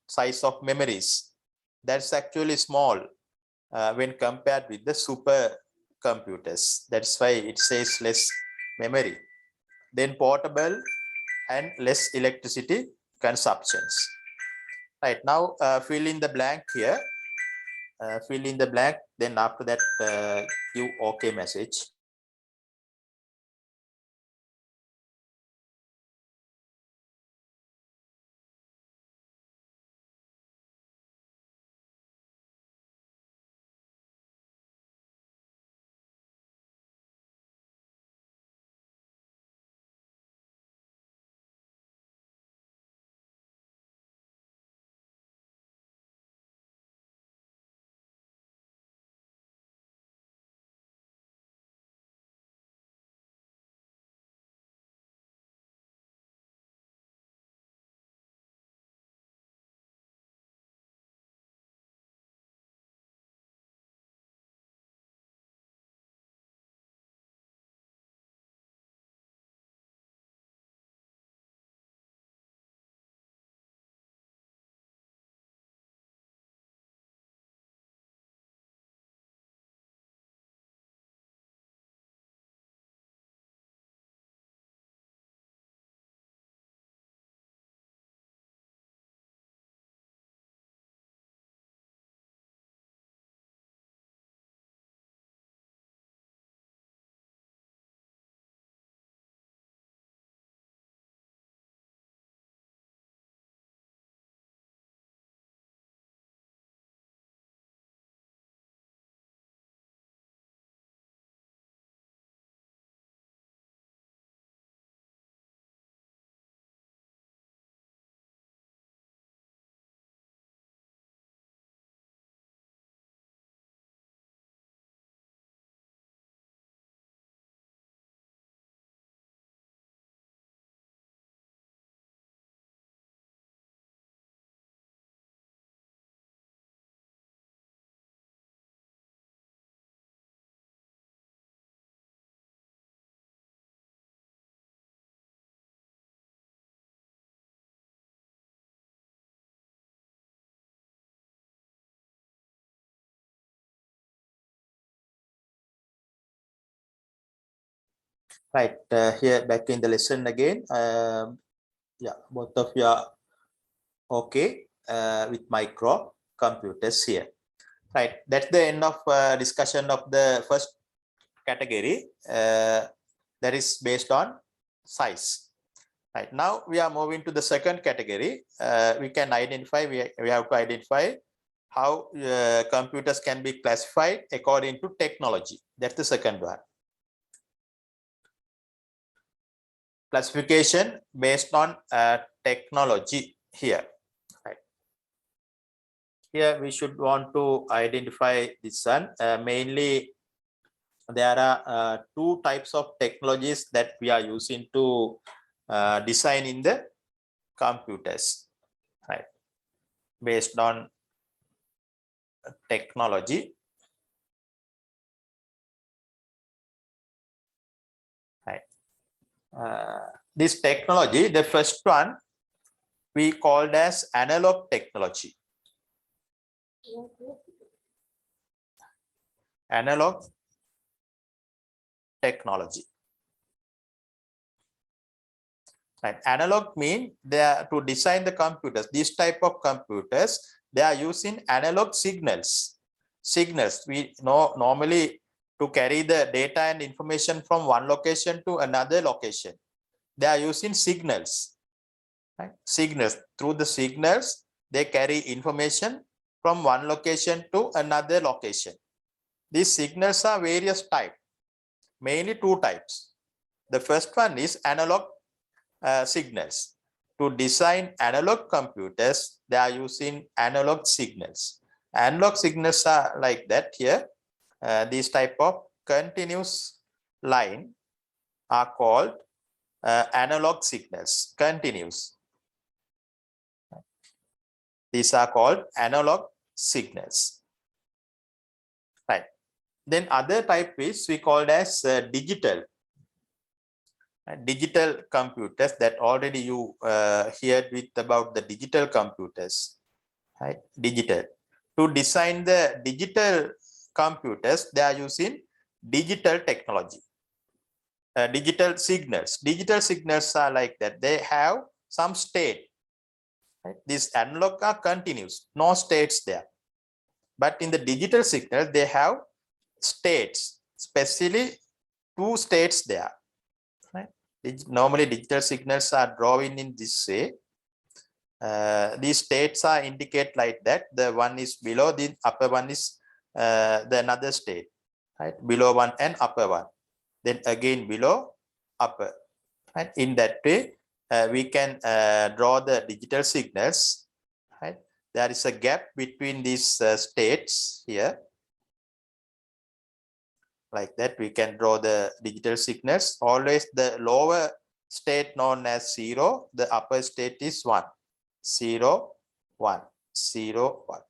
size of memories. That's actually small when compared with the super computers. That's why it says less memory. Then portable and less electricity consumptions. Right, now fill in the blank here. Fill in the blank, then after that give OK message. Right, here back in the lesson again. Yeah, both of you are okay with micro computers here. Right, that's the end of discussion of the first category, that is based on size. Right, now we are moving to the second category. We can identify, we have to identify how computers can be classified according to technology. That's the second one. Classification based on technology here. Right. Here we should want to identify this one, mainly there are two types of technologies that we are using to design in the computers, right? Based on technology, right? This technology, the first one we called as analog technology. Analog technology. Right. Analog mean they are to design the computers. This type of computers, they are using analog signals. Signals we know normally to carry the data and information from one location to another location. They are using signals. Right? Signals. Through the signals, they carry information from one location to another location. These signals are various types, mainly two types. The first one is analog signals. To design analog computers, they are using analog signals. Analog signals are like that here. These type of continuous line are called analog signals. Continuous. These are called analog signals. Right. Then other type is we called as digital. Digital computers that already you heard with about the digital computers, right? Digital. To design the digital computers, they are using digital technology. Digital signals. Digital signals are like that. They have some state. Right? These analog are continuous, no states there. But in the digital signal, they have states, especially two states there. Right? Normally, digital signals are drawn in this way. These states are indicate like that. The one is below, the upper one is the another state, right? Below one and upper one. Then again below, upper. Right? In that way, we can draw the digital signals. Right? There is a gap between these states here. Like that, we can draw the digital signals. Always the lower state known as 0, the upper state is 1. 0, 1, 0, 1.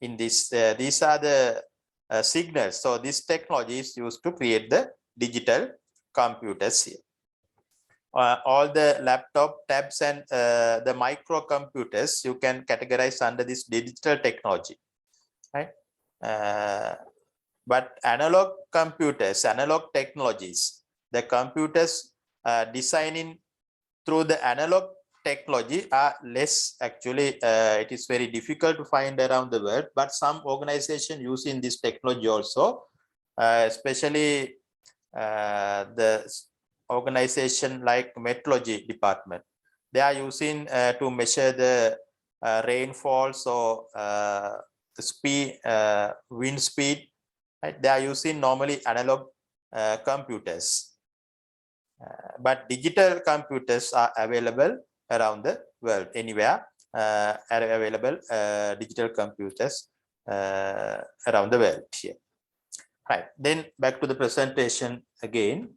In this, these are the signals. So this technology is used to create the digital computers here. All the laptop, tabs, and the microcomputers you can categorize under this digital technology, right? But analog computers, analog technologies, the computers designing through the analog technology are less. Actually, it is very difficult to find around the world, but some organization using this technology also, especially the organization like meteorology department. They are using to measure the rainfalls or the speed, wind speed. Right? They are using normally analog computers. But digital computers are available around the world. Anywhere are available digital computers around the world here. Right. Then back to the presentation again.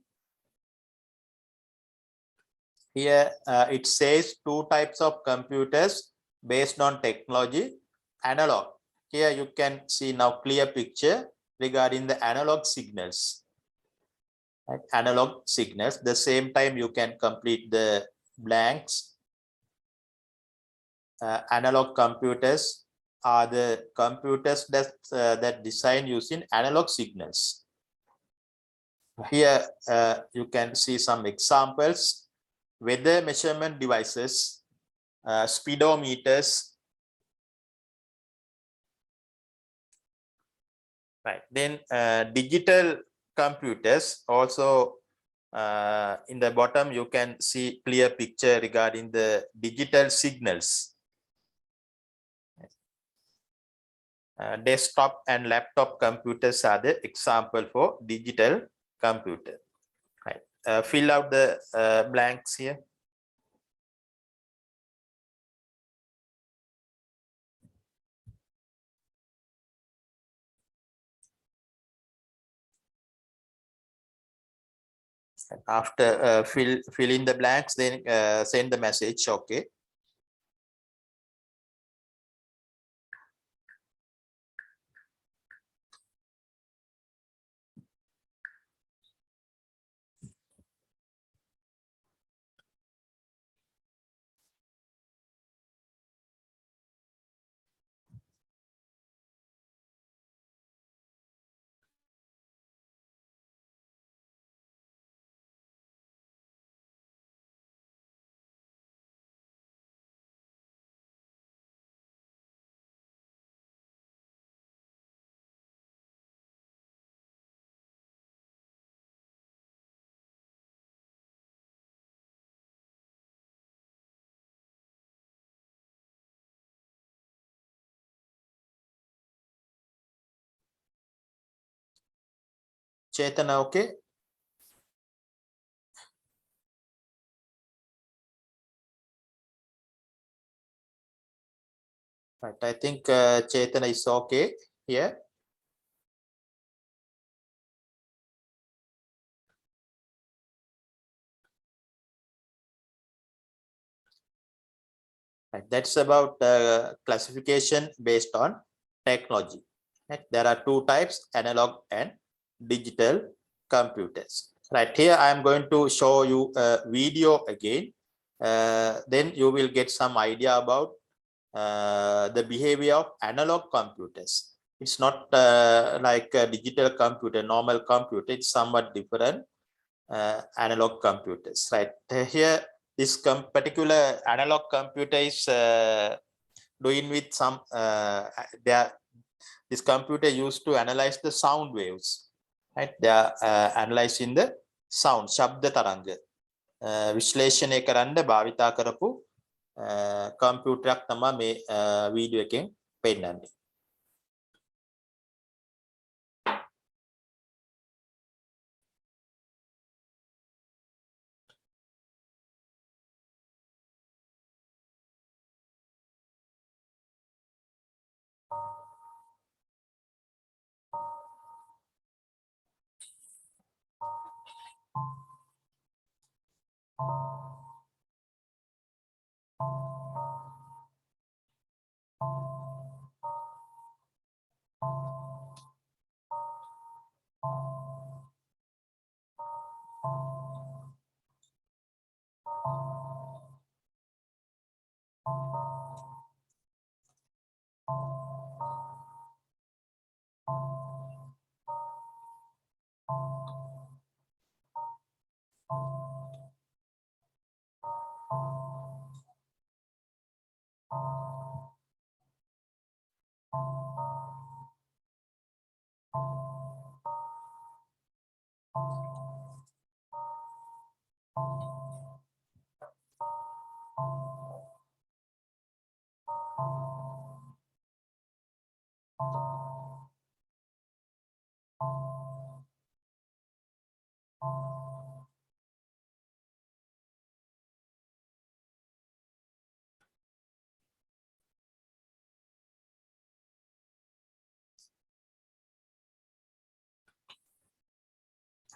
Here it says two types of computers based on technology. Analog. Here you can see now clear picture regarding the analog signals. Right? Analog signals. The same time you can complete the blanks. Analog computers are the computers that design using analog signals. Here you can see some examples: weather measurement devices, speedometers. Right. Then digital computers also, in the bottom you can see clear picture regarding the digital signals. Desktop and laptop computers are the example for digital computer. Right. Fill out the blanks here. After fill in the blanks, then send the message. Okay. Chetana, okay. Right. I think Chetana is okay here. Right. That's about classification based on technology. Right. There are two types, analog and digital computers. Right here, I am going to show you a video again. Then you will get some idea about the behavior of analog computers. It's not like a digital computer, normal computer. It's somewhat different. Analog computers, right? Here, this particular analog computer is doing with some this computer used to analyze the sound waves, right? They are analyzing the sound, shabda taranga. විශ්ලේෂණය කරන්න භාවිතා කරපු කම්පියුටරයක් තමයි මේ video එකෙන් පෙන්නන්නේ.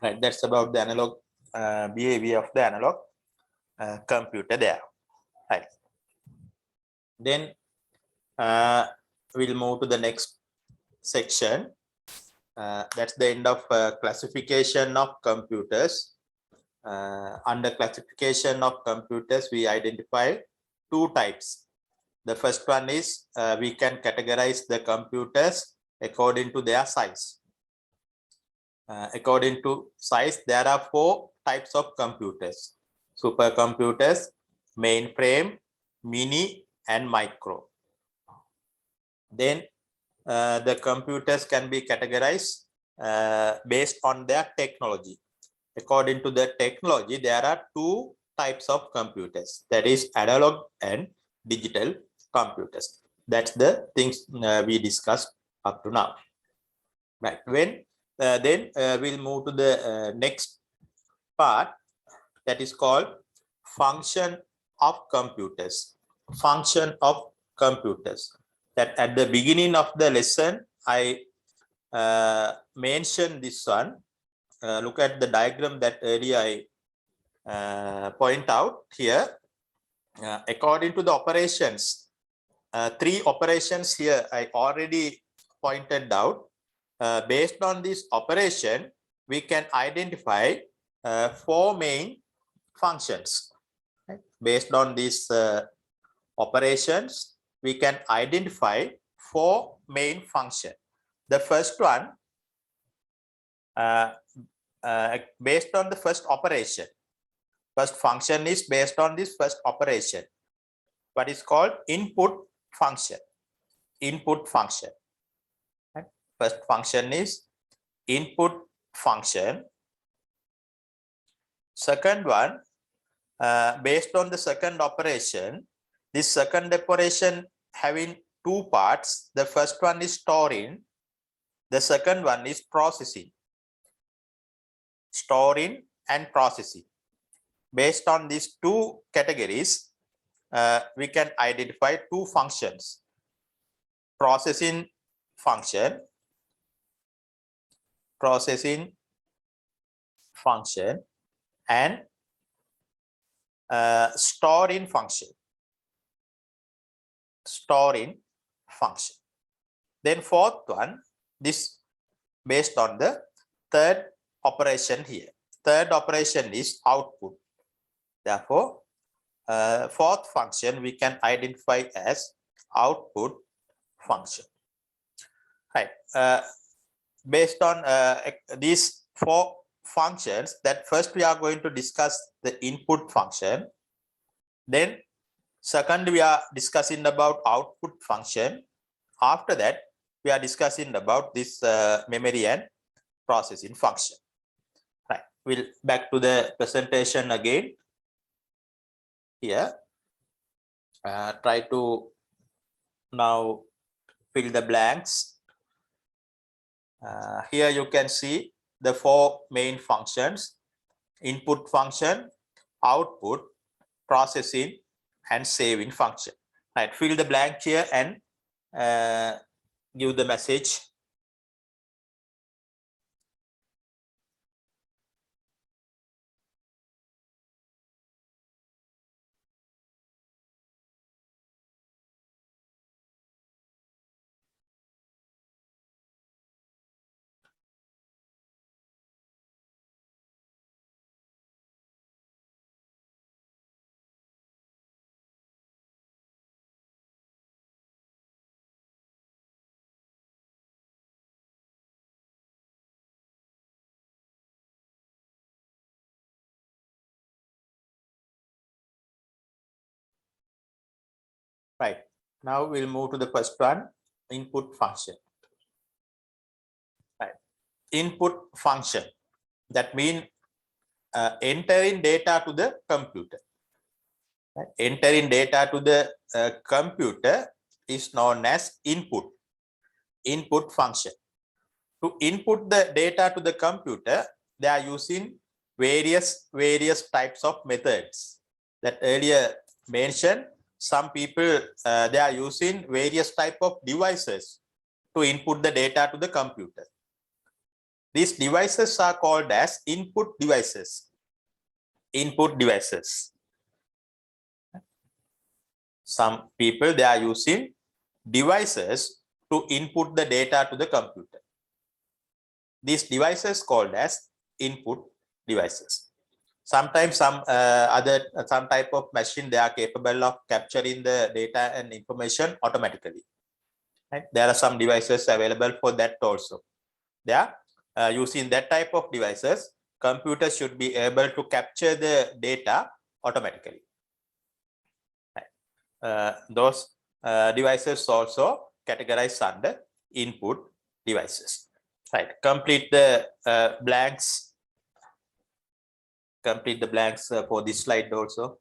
Right, that's about the analog behavior of the analog computer there. Right. Then we'll move to the next section. That's the end of classification of computers. Under classification of computers, we identify two types. The first one is we can categorize the computers according to their size. According to size, there are four types of computers: supercomputers, mainframe, mini, and micro. Then the computers can be categorized based on their technology. According to the technology, there are two types of computers, that is analog and digital computers. That's the things we discussed up to now. Right. When then we'll move to the next part, that is called function of computers. Function of computers. That at the beginning of the lesson, I mentioned this one. look at the diagram that earlier I point out here. According to the operations, 3 operations here I already pointed out. Based on this operation, we can identify 4 main functions. Right? Based on these operations, we can identify 4 main functions. The first one, based on the first operation. First function is based on this first operation. What is called input function. Input function. Right? First function is input function. Second one, based on the second operation, this second operation having 2 parts. The first one is storing. The second one is processing. Storing and processing. Based on these 2 categories, we can identify 2 functions. Processing function and storing function. Then fourth one, this based on the third operation here. Third operation is output. Therefore, fourth function we can identify as output function. Right. Based on these 4 functions, that first we are going to discuss the input function. Then second we are discussing about output function. After that we are discussing about this memory and processing function. Right. We'll back to the presentation again. Here, try to now fill the blanks. Here you can see the 4 main functions: input function, output, processing, and saving function. Right, fill the blank here and give the message. Right, now we'll move to the first one, input function. Right, input function, that means entering data to the computer. Right? Entering data to the computer is known as input function. To input the data to the computer, they are using various types of methods that earlier mentioned. Some people they are using various type of devices to input the data to the computer. These devices are called as input devices. Some people they are using devices to input the data to the computer. These devices called as input devices. Sometimes some type of machine they are capable of capturing the data and information automatically. Right? There are some devices available for that also. They are using that type of devices. Computers should be able to capture the data automatically. Right? Those devices also categorized under input devices. Right. Complete the blanks. Complete the blanks for this slide also.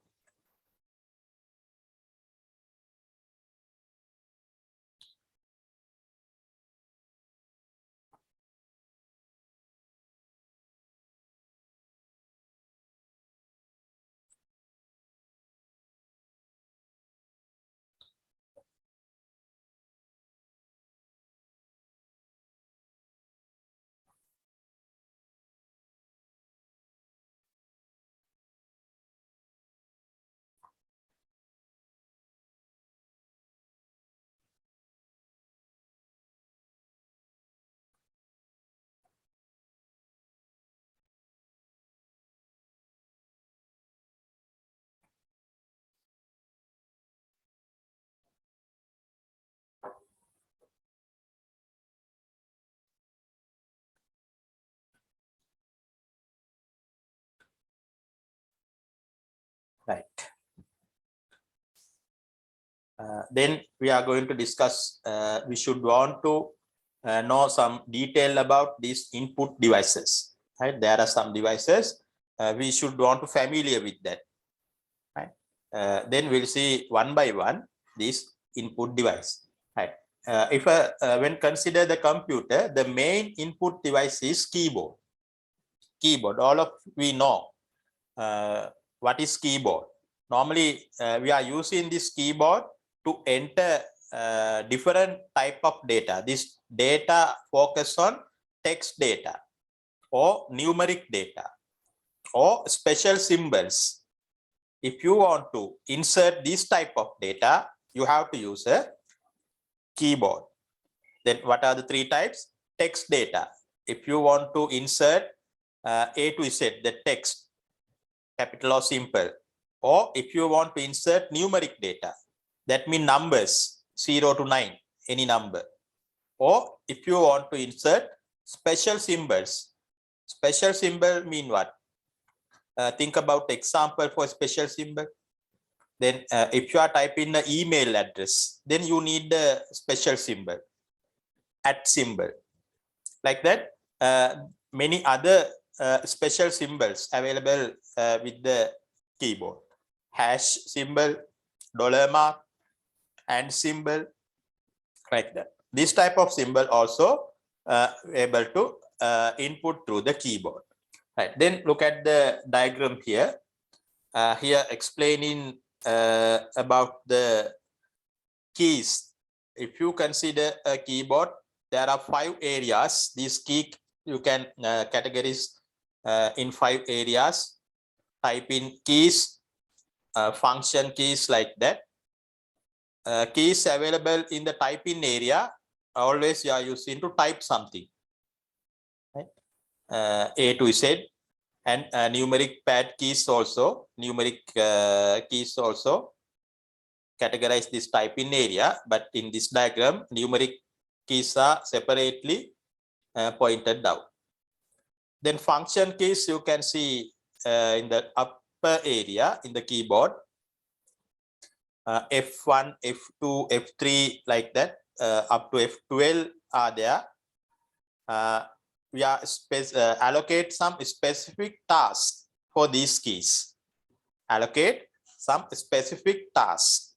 Right. Then we are going to discuss, we should want to know some detail about these input devices. Right, there are some devices we should want to familiar with that. Right. Then we'll see one by one this input device. Right. If when consider the computer, the main input device is keyboard. Keyboard. All of we know what is keyboard. Normally, we are using this keyboard to enter different type of data. This data focus on text data or numeric data or special symbols. If you want to insert this type of data, you have to use a keyboard. Then what are the three types? Text data. If you want to insert A to Z, the text, capital or simple, or if you want to insert numeric data, that means numbers 0 to 9, any number, or if you want to insert special symbols. Special symbol mean what? Think about example for special symbol. Then if you are typing the email address, then you need the special symbol, @ symbol, like that. Many other special symbols available with the keyboard. Hash symbol, $mark, and symbol, like that. This type of symbol also able to input through the keyboard. Right. Then look at the diagram here. Here explaining about the keys. If you consider a keyboard, there are 5 areas. These key you can categorize in 5 areas. Type in keys, function keys, like that. Keys available in the typing area, always you are using to type something. Right? A to Z, and numeric pad keys also, numeric keys also categorize this typing area, but in this diagram, numeric keys are separately pointed out. Then function keys you can see in the upper area in the keyboard. F1, F2, F3, like that, up to F12 are there. We are allocate some specific tasks for these keys. Allocate some specific tasks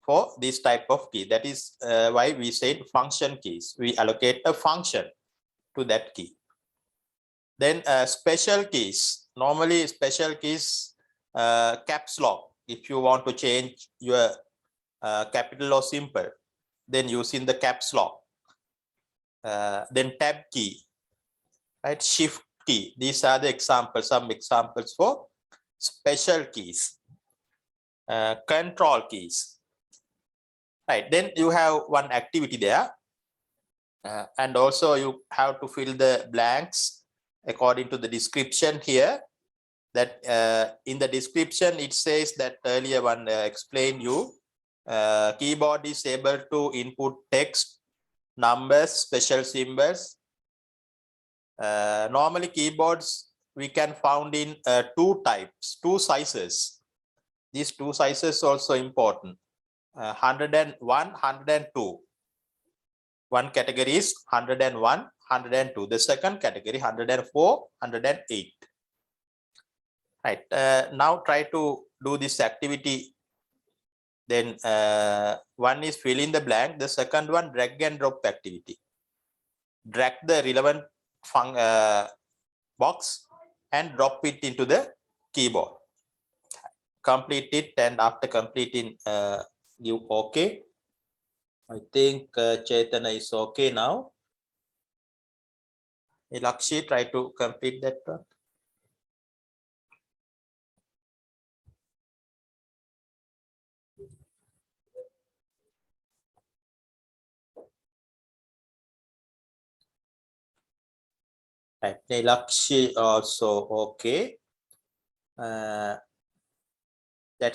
for this type of key. That is why we said function keys. We allocate a function to that key. Then special keys. Normally special keys, caps lock. If you want to change your capital or simple, then using the caps lock. Then tab key, right? Shift key. These are the examples, some examples for special keys. Control keys. Right. Then you have one activity there. And also you have to fill the blanks according to the description here. That in the description it says that earlier one explained you, keyboard is able to input text, numbers, special symbols. Normally keyboards we can found in 2 types, 2 sizes. These 2 sizes also important. 101, 102. One category is 101, 102. The second category 104, 108. Right. Now try to do this activity. Then one is fill in the blank. The second one, drag and drop activity. Drag the relevant box and drop it into the keyboard. Complete it, and after completing, give OK. I think Chaitanya is OK now. Lakshi, try to complete that one. Right, Lakshi also OK. That's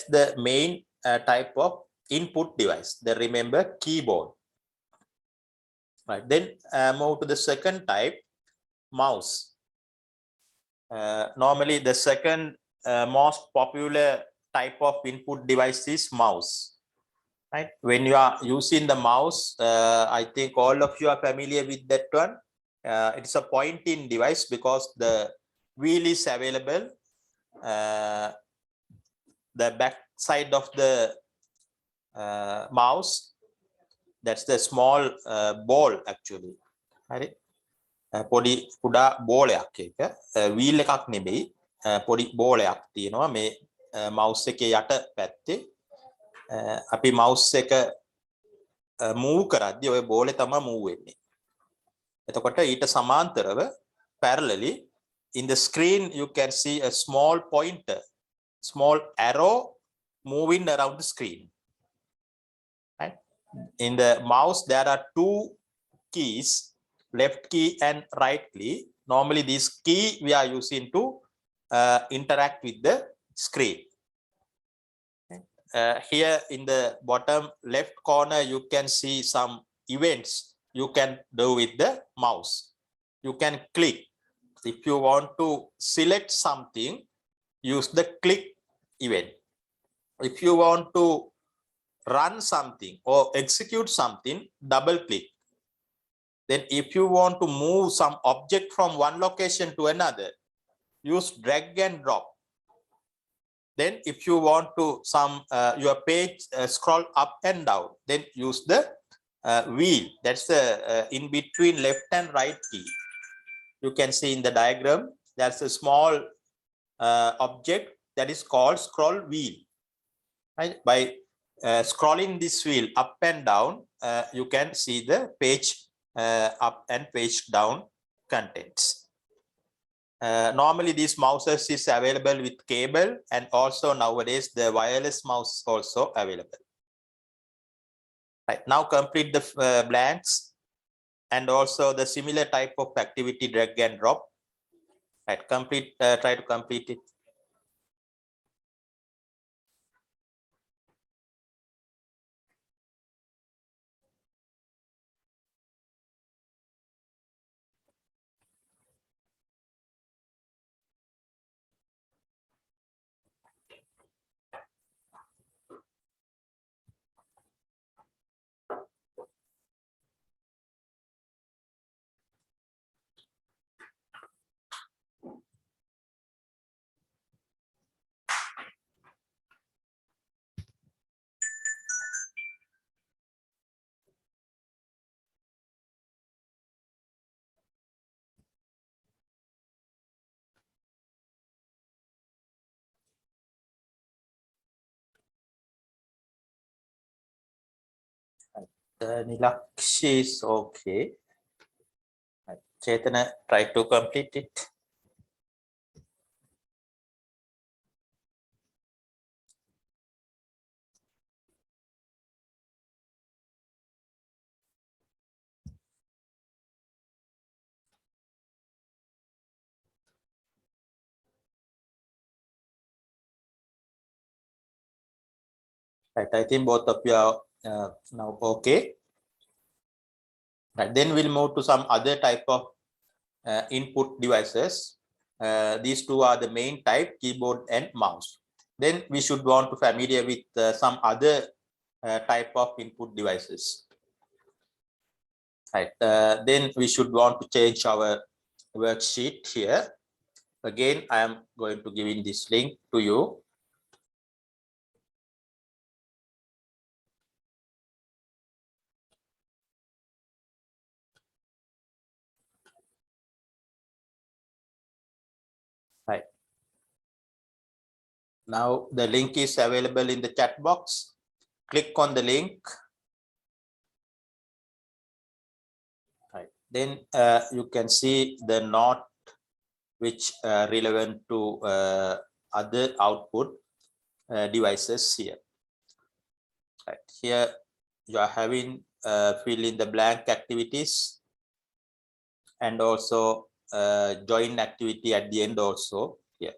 the main type of input device. Then remember keyboard. Right. Then move to the second type, mouse. Normally the second most popular type of input device is mouse. Right? When you are using the mouse, I think all of you are familiar with that one. It's a pointing device because the wheel is available. The back side of the mouse, that's the small ball actually. Right? පොඩි කුඩා බෝලයක් එක wheel එකක් නෙමෙයි පොඩි බෝලයක් තියෙනවා මේ mouse එකේ යට පැත්තේ අපි mouse එක move කරද්දී ඔය බෝලේ තමයි move වෙන්නේ. එතකොට ඊට සමාන්තරව parallelly in the screen you can see a small pointer, small arrow moving around the screen. Right? In the mouse there are two keys, left key and right key. Normally this key we are using to interact with the screen. Here in the bottom left corner you can see some events you can do with the mouse. You can click. If you want to select something, use the click event. If you want to run something or execute something, double click. Then if you want to move some object from one location to another, use drag and drop. Then if you want to your page scroll up and down, then use the wheel. That's the in between left and right key. You can see in the diagram, there's a small object that is called scroll wheel. Right? By scrolling this wheel up and down, you can see the page up and page down contents. Normally these mouses is available with cable, and also nowadays the wireless mouse is also available. Right, now complete the blanks and also the similar type of activity, drag and drop. Right, try to complete it. Nilakshi is okay. Chetana, try to complete it. Right, I think both of you are now okay. Right, then we'll move to some other type of input devices. These two are the main type, keyboard and mouse. Then we should want to familiar with some other type of input devices. Right, then we should want to change our worksheet here. Again, I am going to give in this link to you. Right. Now the link is available in the chat box. Click on the link. Right. Then you can see the note which relevant to other output devices here. Right. Here you are having fill in the blank activities and also join activity at the end also here.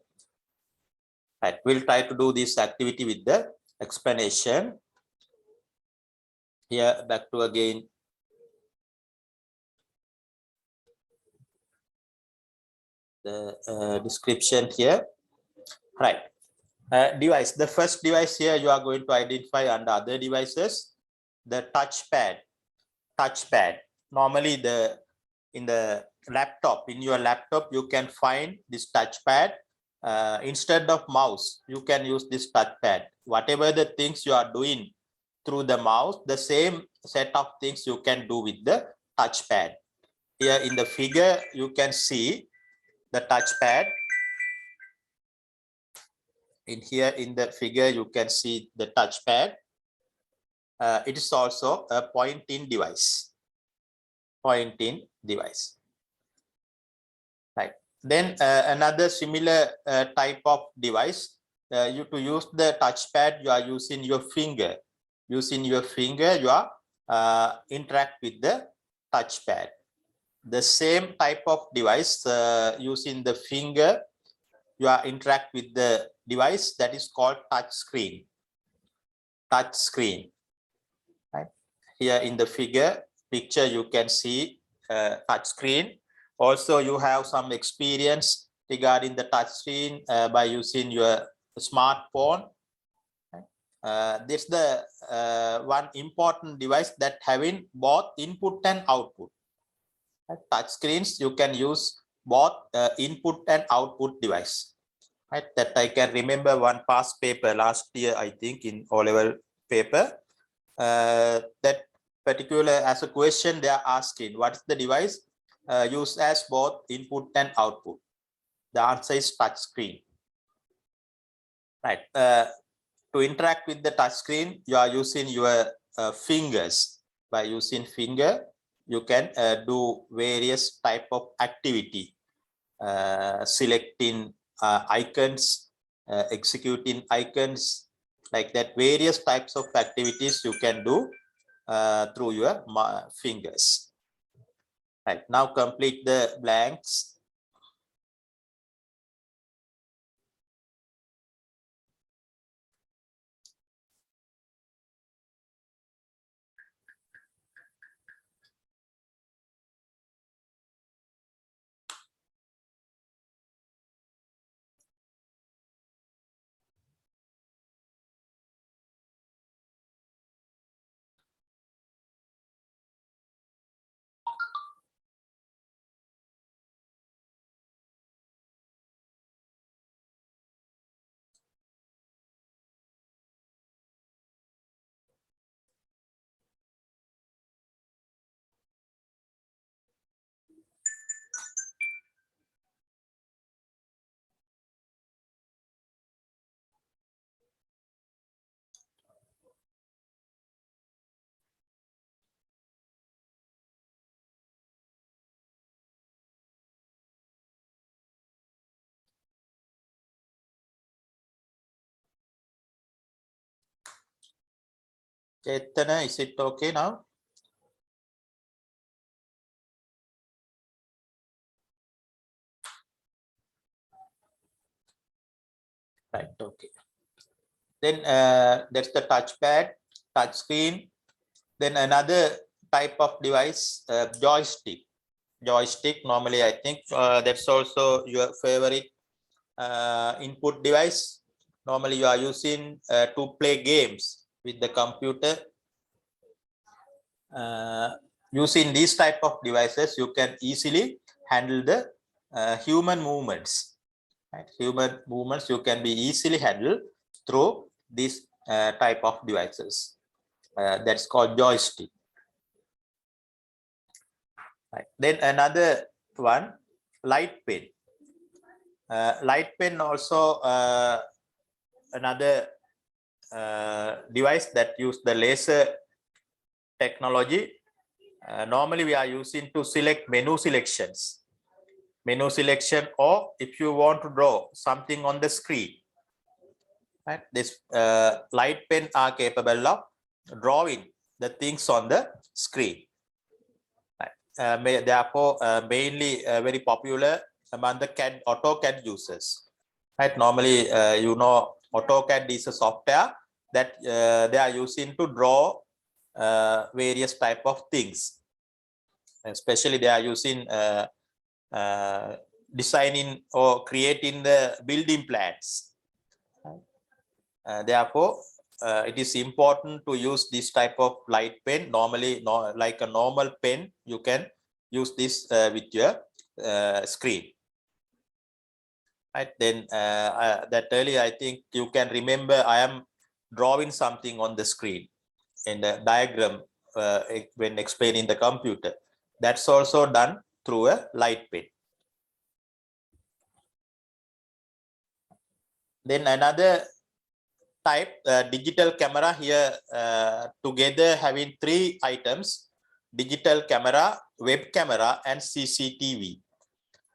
Right. We'll try to do this activity with the explanation. Here back to again the description here. Right. Device. The first device here you are going to identify under other devices, the touchpad. Touchpad. Normally in your laptop, you can find this touchpad. Instead of mouse, you can use this touchpad. Whatever the things you are doing through the mouse, the same set of things you can do with the touchpad. Here in the figure, you can see the touchpad. In the figure, you can see the touchpad. It is also a point-in device. Point-in device. Right. Then another similar type of device. To use the touchpad, you are using your finger. Using your finger, you are interact with the touchpad. The same type of device, using the finger, you are interact with the device that is called touch screen. Touch screen. Right. Here in the picture, you can see touch screen. Also, you have some experience regarding the touch screen by using your smartphone. This is the one important device that having both input and output. Touch screens, you can use both input and output device. Right, that I can remember one past paper last year, I think, in O-level paper. That particular as a question they are asking, what is the device used as both input and output? The answer is touch screen. Right. To interact with the touch screen, you are using your fingers. By using finger, you can do various type of activity, selecting icons, executing icons, like that. Various types of activities you can do through your fingers. Right, now complete the blanks. Chetana, is it okay now? Right, okay. Then that's the touchpad, touch screen. Then another type of device, joystick. Joystick, normally I think that's also your favorite input device. Normally you are using to play games with the computer. Using these type of devices, you can easily handle the human movements. Right? Human movements you can be easily handled through this type of devices. That's called joystick. Right. Then another one, light pen. Light pen also another device that use the laser technology. Normally we are using to select menu selections. Menu selection, or if you want to draw something on the screen. Right? This light pen are capable of drawing the things on the screen. Right? Therefore, mainly very popular among the AutoCAD users. Right? Normally, you know, AutoCAD is a software that they are using to draw various type of things. Especially, they are using designing or creating the building plans. Therefore, it is important to use this type of light pen. Normally, like a normal pen, you can use this with your screen. Right, then that earlier, I think you can remember I am drawing something on the screen in the diagram when explaining the computer. That's also done through a light pen. Then another type, digital camera here, together having three items: digital camera, web camera, and CCTV.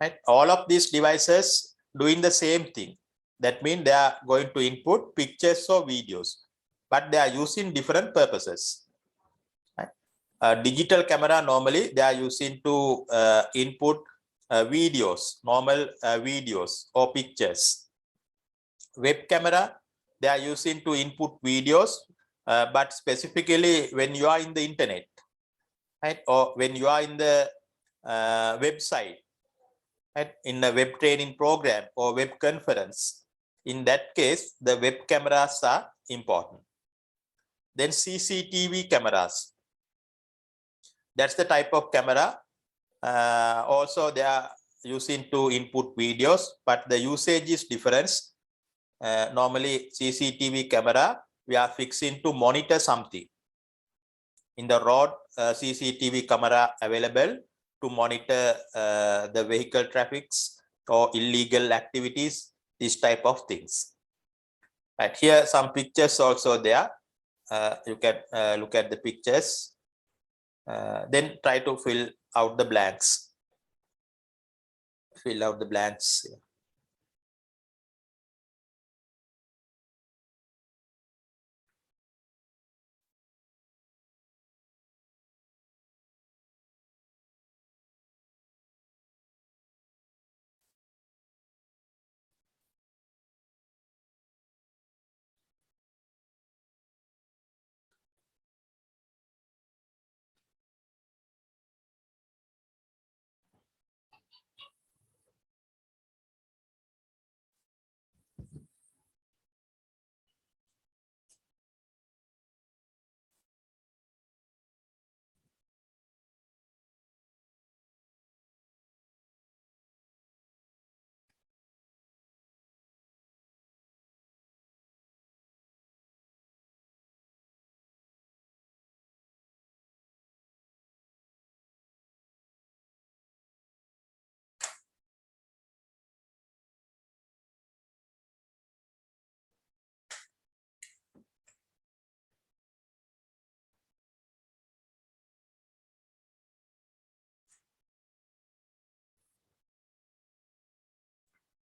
Right? All of these devices doing the same thing. That means they are going to input pictures or videos, but they are using different purposes. Right? Digital camera, normally they are using to input videos, normal videos or pictures. Web camera, they are using to input videos, but specifically when you are in the internet, right, or when you are in the website, right, in a web training program or web conference. In that case, the web cameras are important. Then CCTV cameras, that's the type of camera. Also, they are using to input videos, but the usage is different. Normally, CCTV camera, we are fixing to monitor something. In the road, CCTV camera available to monitor the vehicle traffics or illegal activities, this type of things. Right, here some pictures also there. You can look at the pictures. Then try to fill out the blanks. Fill out the blanks.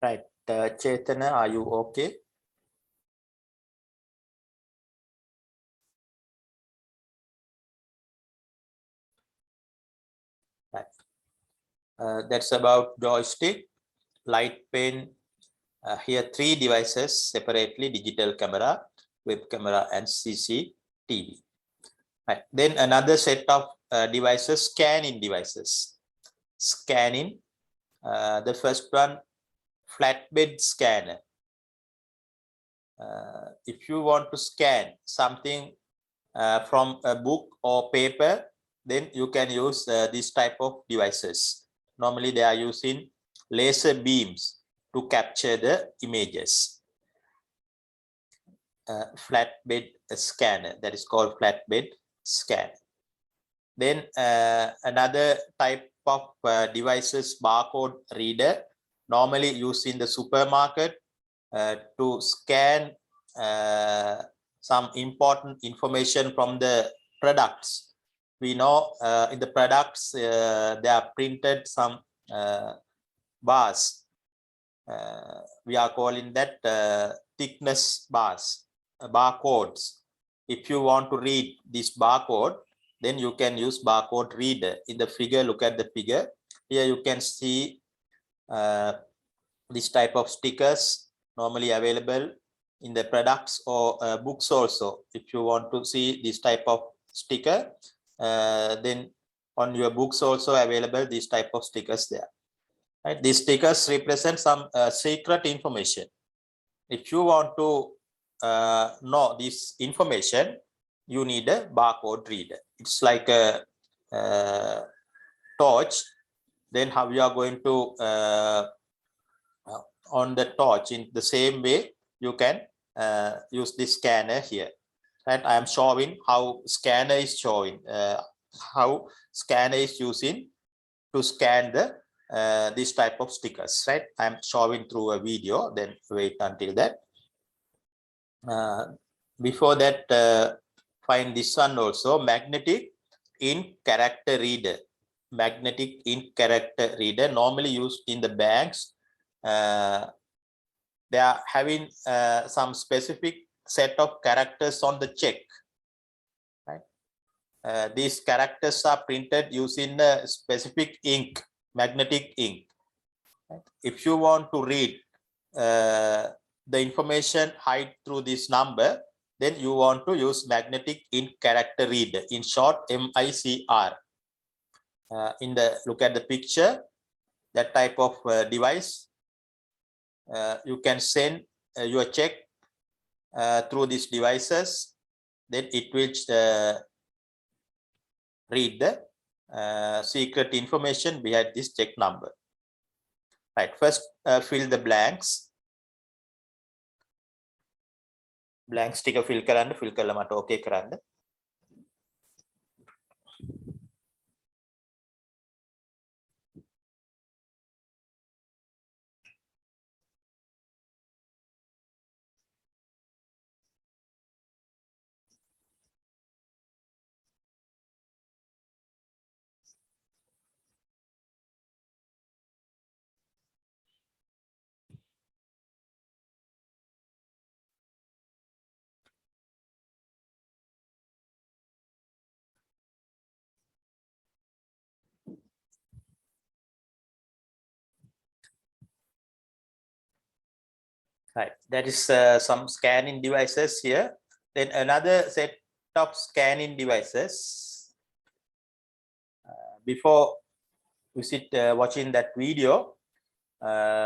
Right, Chetana, are you okay? Right. That's about joystick, light pen. Here three devices separately: digital camera, web camera, and CCTV. Right. Then another set of devices, scanning devices. Scanning, the first one, flatbed scanner. If you want to scan something from a book or paper, then you can use this type of devices. Normally they are using laser beams to capture the images. Flatbed scanner, that is called flatbed scanner. Then another type of devices, barcode reader, normally used in the supermarket to scan some important information from the products. We know in the products they are printed some bars. We are calling that thickness bars, barcodes. If you want to read this barcode, then you can use barcode reader. In the figure, look at the figure. Here you can see this type of stickers normally available in the products or books also. If you want to see this type of sticker, then on your books also available this type of stickers there. Right? These stickers represent some secret information. If you want to know this information, you need a barcode reader. It's like a torch. Then how you are going to on the torch, in the same way you can use this scanner here. And I am showing how scanner is showing, how scanner is using to scan the this type of stickers, right? I'm showing through a video, then wait until that. Before that, find this one also, magnetic ink character reader. Magnetic ink character reader, normally used in the banks. They are having some specific set of characters on the check, right? These characters are printed using a specific ink, magnetic ink. Right? If you want to read the information hide through this number, then you want to use magnetic ink character reader, in short MICR. Look at the picture, that type of device. You can send your check through these devices, then it will read the secret information behind this check number. Right, first fill the blanks. Blanks ටික fill කරලා මට okay කරන්න. Right, that is some scanning devices here. Then another set of scanning devices. Before we sit watching that video,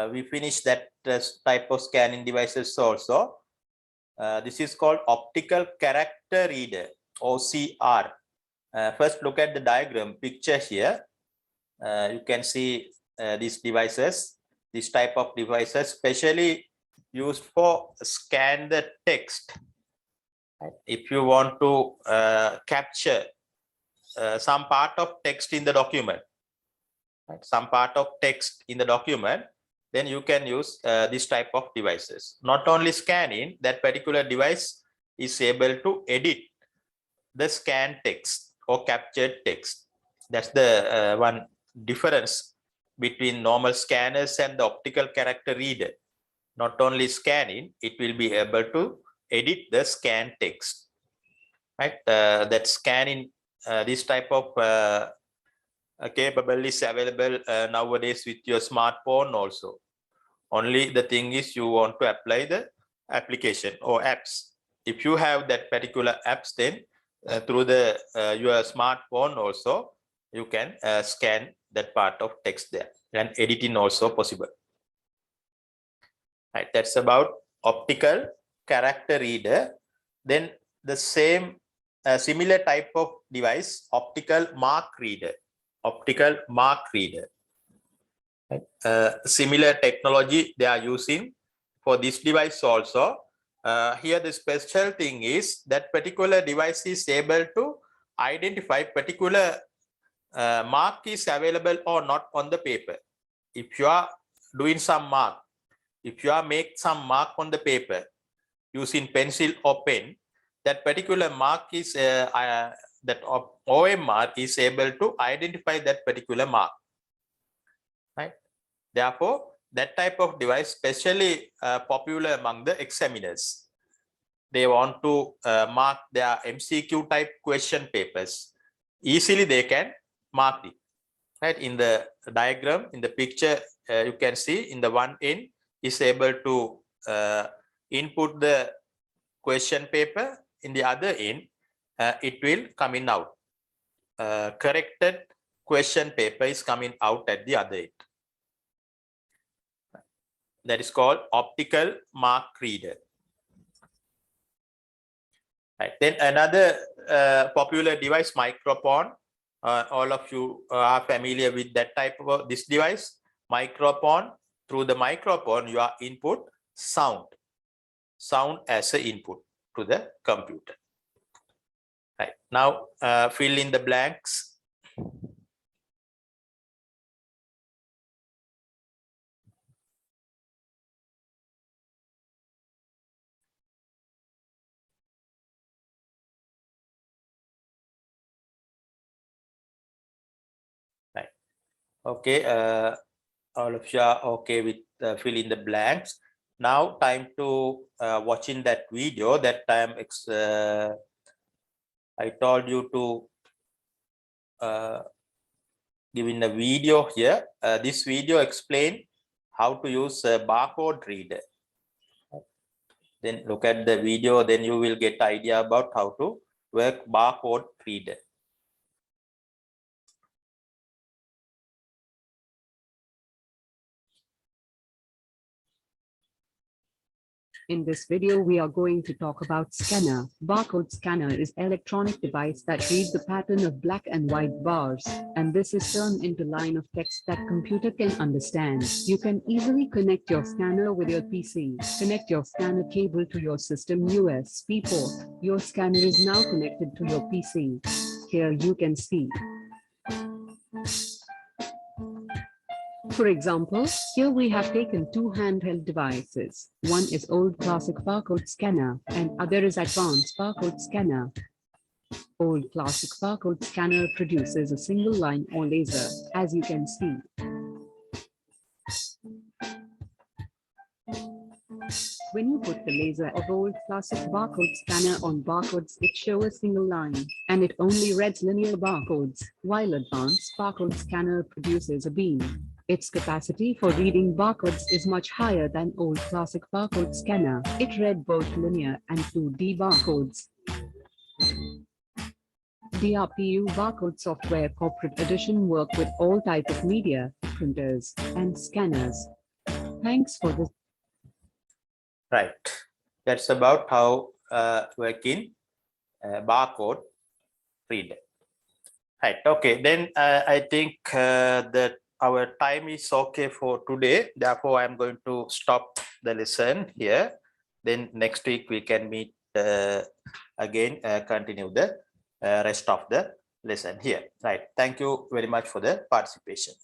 we finished that type of scanning devices also. This is called optical character reader, OCR. First, look at the diagram picture here. You can see these devices, this type of devices, specially used for scan the text. If you want to capture some part of text in the document, some part of text in the document, then you can use this type of devices. Not only scanning, that particular device is able to edit the scanned text or captured text. That's the one difference between normal scanners and the optical character reader. Not only scanning, it will be able to edit the scanned text. Right? That scanning, this type of capability is available nowadays with your smartphone also. Only the thing is you want to apply the application or apps. If you have that particular apps, then through the your smartphone also, you can scan that part of text there, and editing also possible. Right, that's about optical character reader. Then the same similar type of device, optical mark reader. Optical mark reader. Right. Similar technology they are using for this device also. Here the special thing is that particular device is able to identify particular mark is available or not on the paper. If you are doing some mark, if you are make some mark on the paper using pencil or pen, that particular mark is that OMR is able to identify that particular mark. Right? Therefore, that type of device especially popular among the examiners. They want to mark their MCQ type question papers. Easily they can mark it. Right? In the diagram, in the picture, you can see in the one end is able to input the question paper. In the other end, it will coming out. Corrected question paper is coming out at the other end. That is called optical mark reader. Right. Then another popular device, microphone. All of you are familiar with that type of this device, microphone. Through the microphone, you are input sound as an input to the computer. Right. Now, fill in the blanks. Right. Okay. All of you are okay with fill in the blanks. Now, time to watching that video. That time I told you to giving a video here. This video explain how to use a barcode reader. Then look at the video, then you will get idea about how to work barcode reader. In this video, we are going to talk about scanner. Barcode scanner is electronic device that reads the pattern of black and white bars, and this is turned into line of text that computer can understand. You can easily connect your scanner with your PC. Connect your scanner cable to your system USB port. Your scanner is now connected to your PC. Here you can see. For example, here we have taken two handheld devices. One is old classic barcode scanner and other is advanced barcode scanner. Old classic barcode scanner produces a single line or laser, as you can see. When you put the laser of old classic barcode scanner on barcodes, it shows a single line, and it only reads linear barcodes, while advanced barcode scanner produces a beam. Its capacity for reading barcodes is much higher than old classic barcode scanner. It read both linear and 2D barcodes. DRPU Barcode Software Corporate Edition work with all type of media, printers, and scanners. Thanks for this. Right. That's about how working barcode reader. Right. Okay. Then I think that our time is okay for today. Therefore, I'm going to stop the lesson here. Then next week we can meet again, continue the rest of the lesson here. Right. Thank you very much for the participation.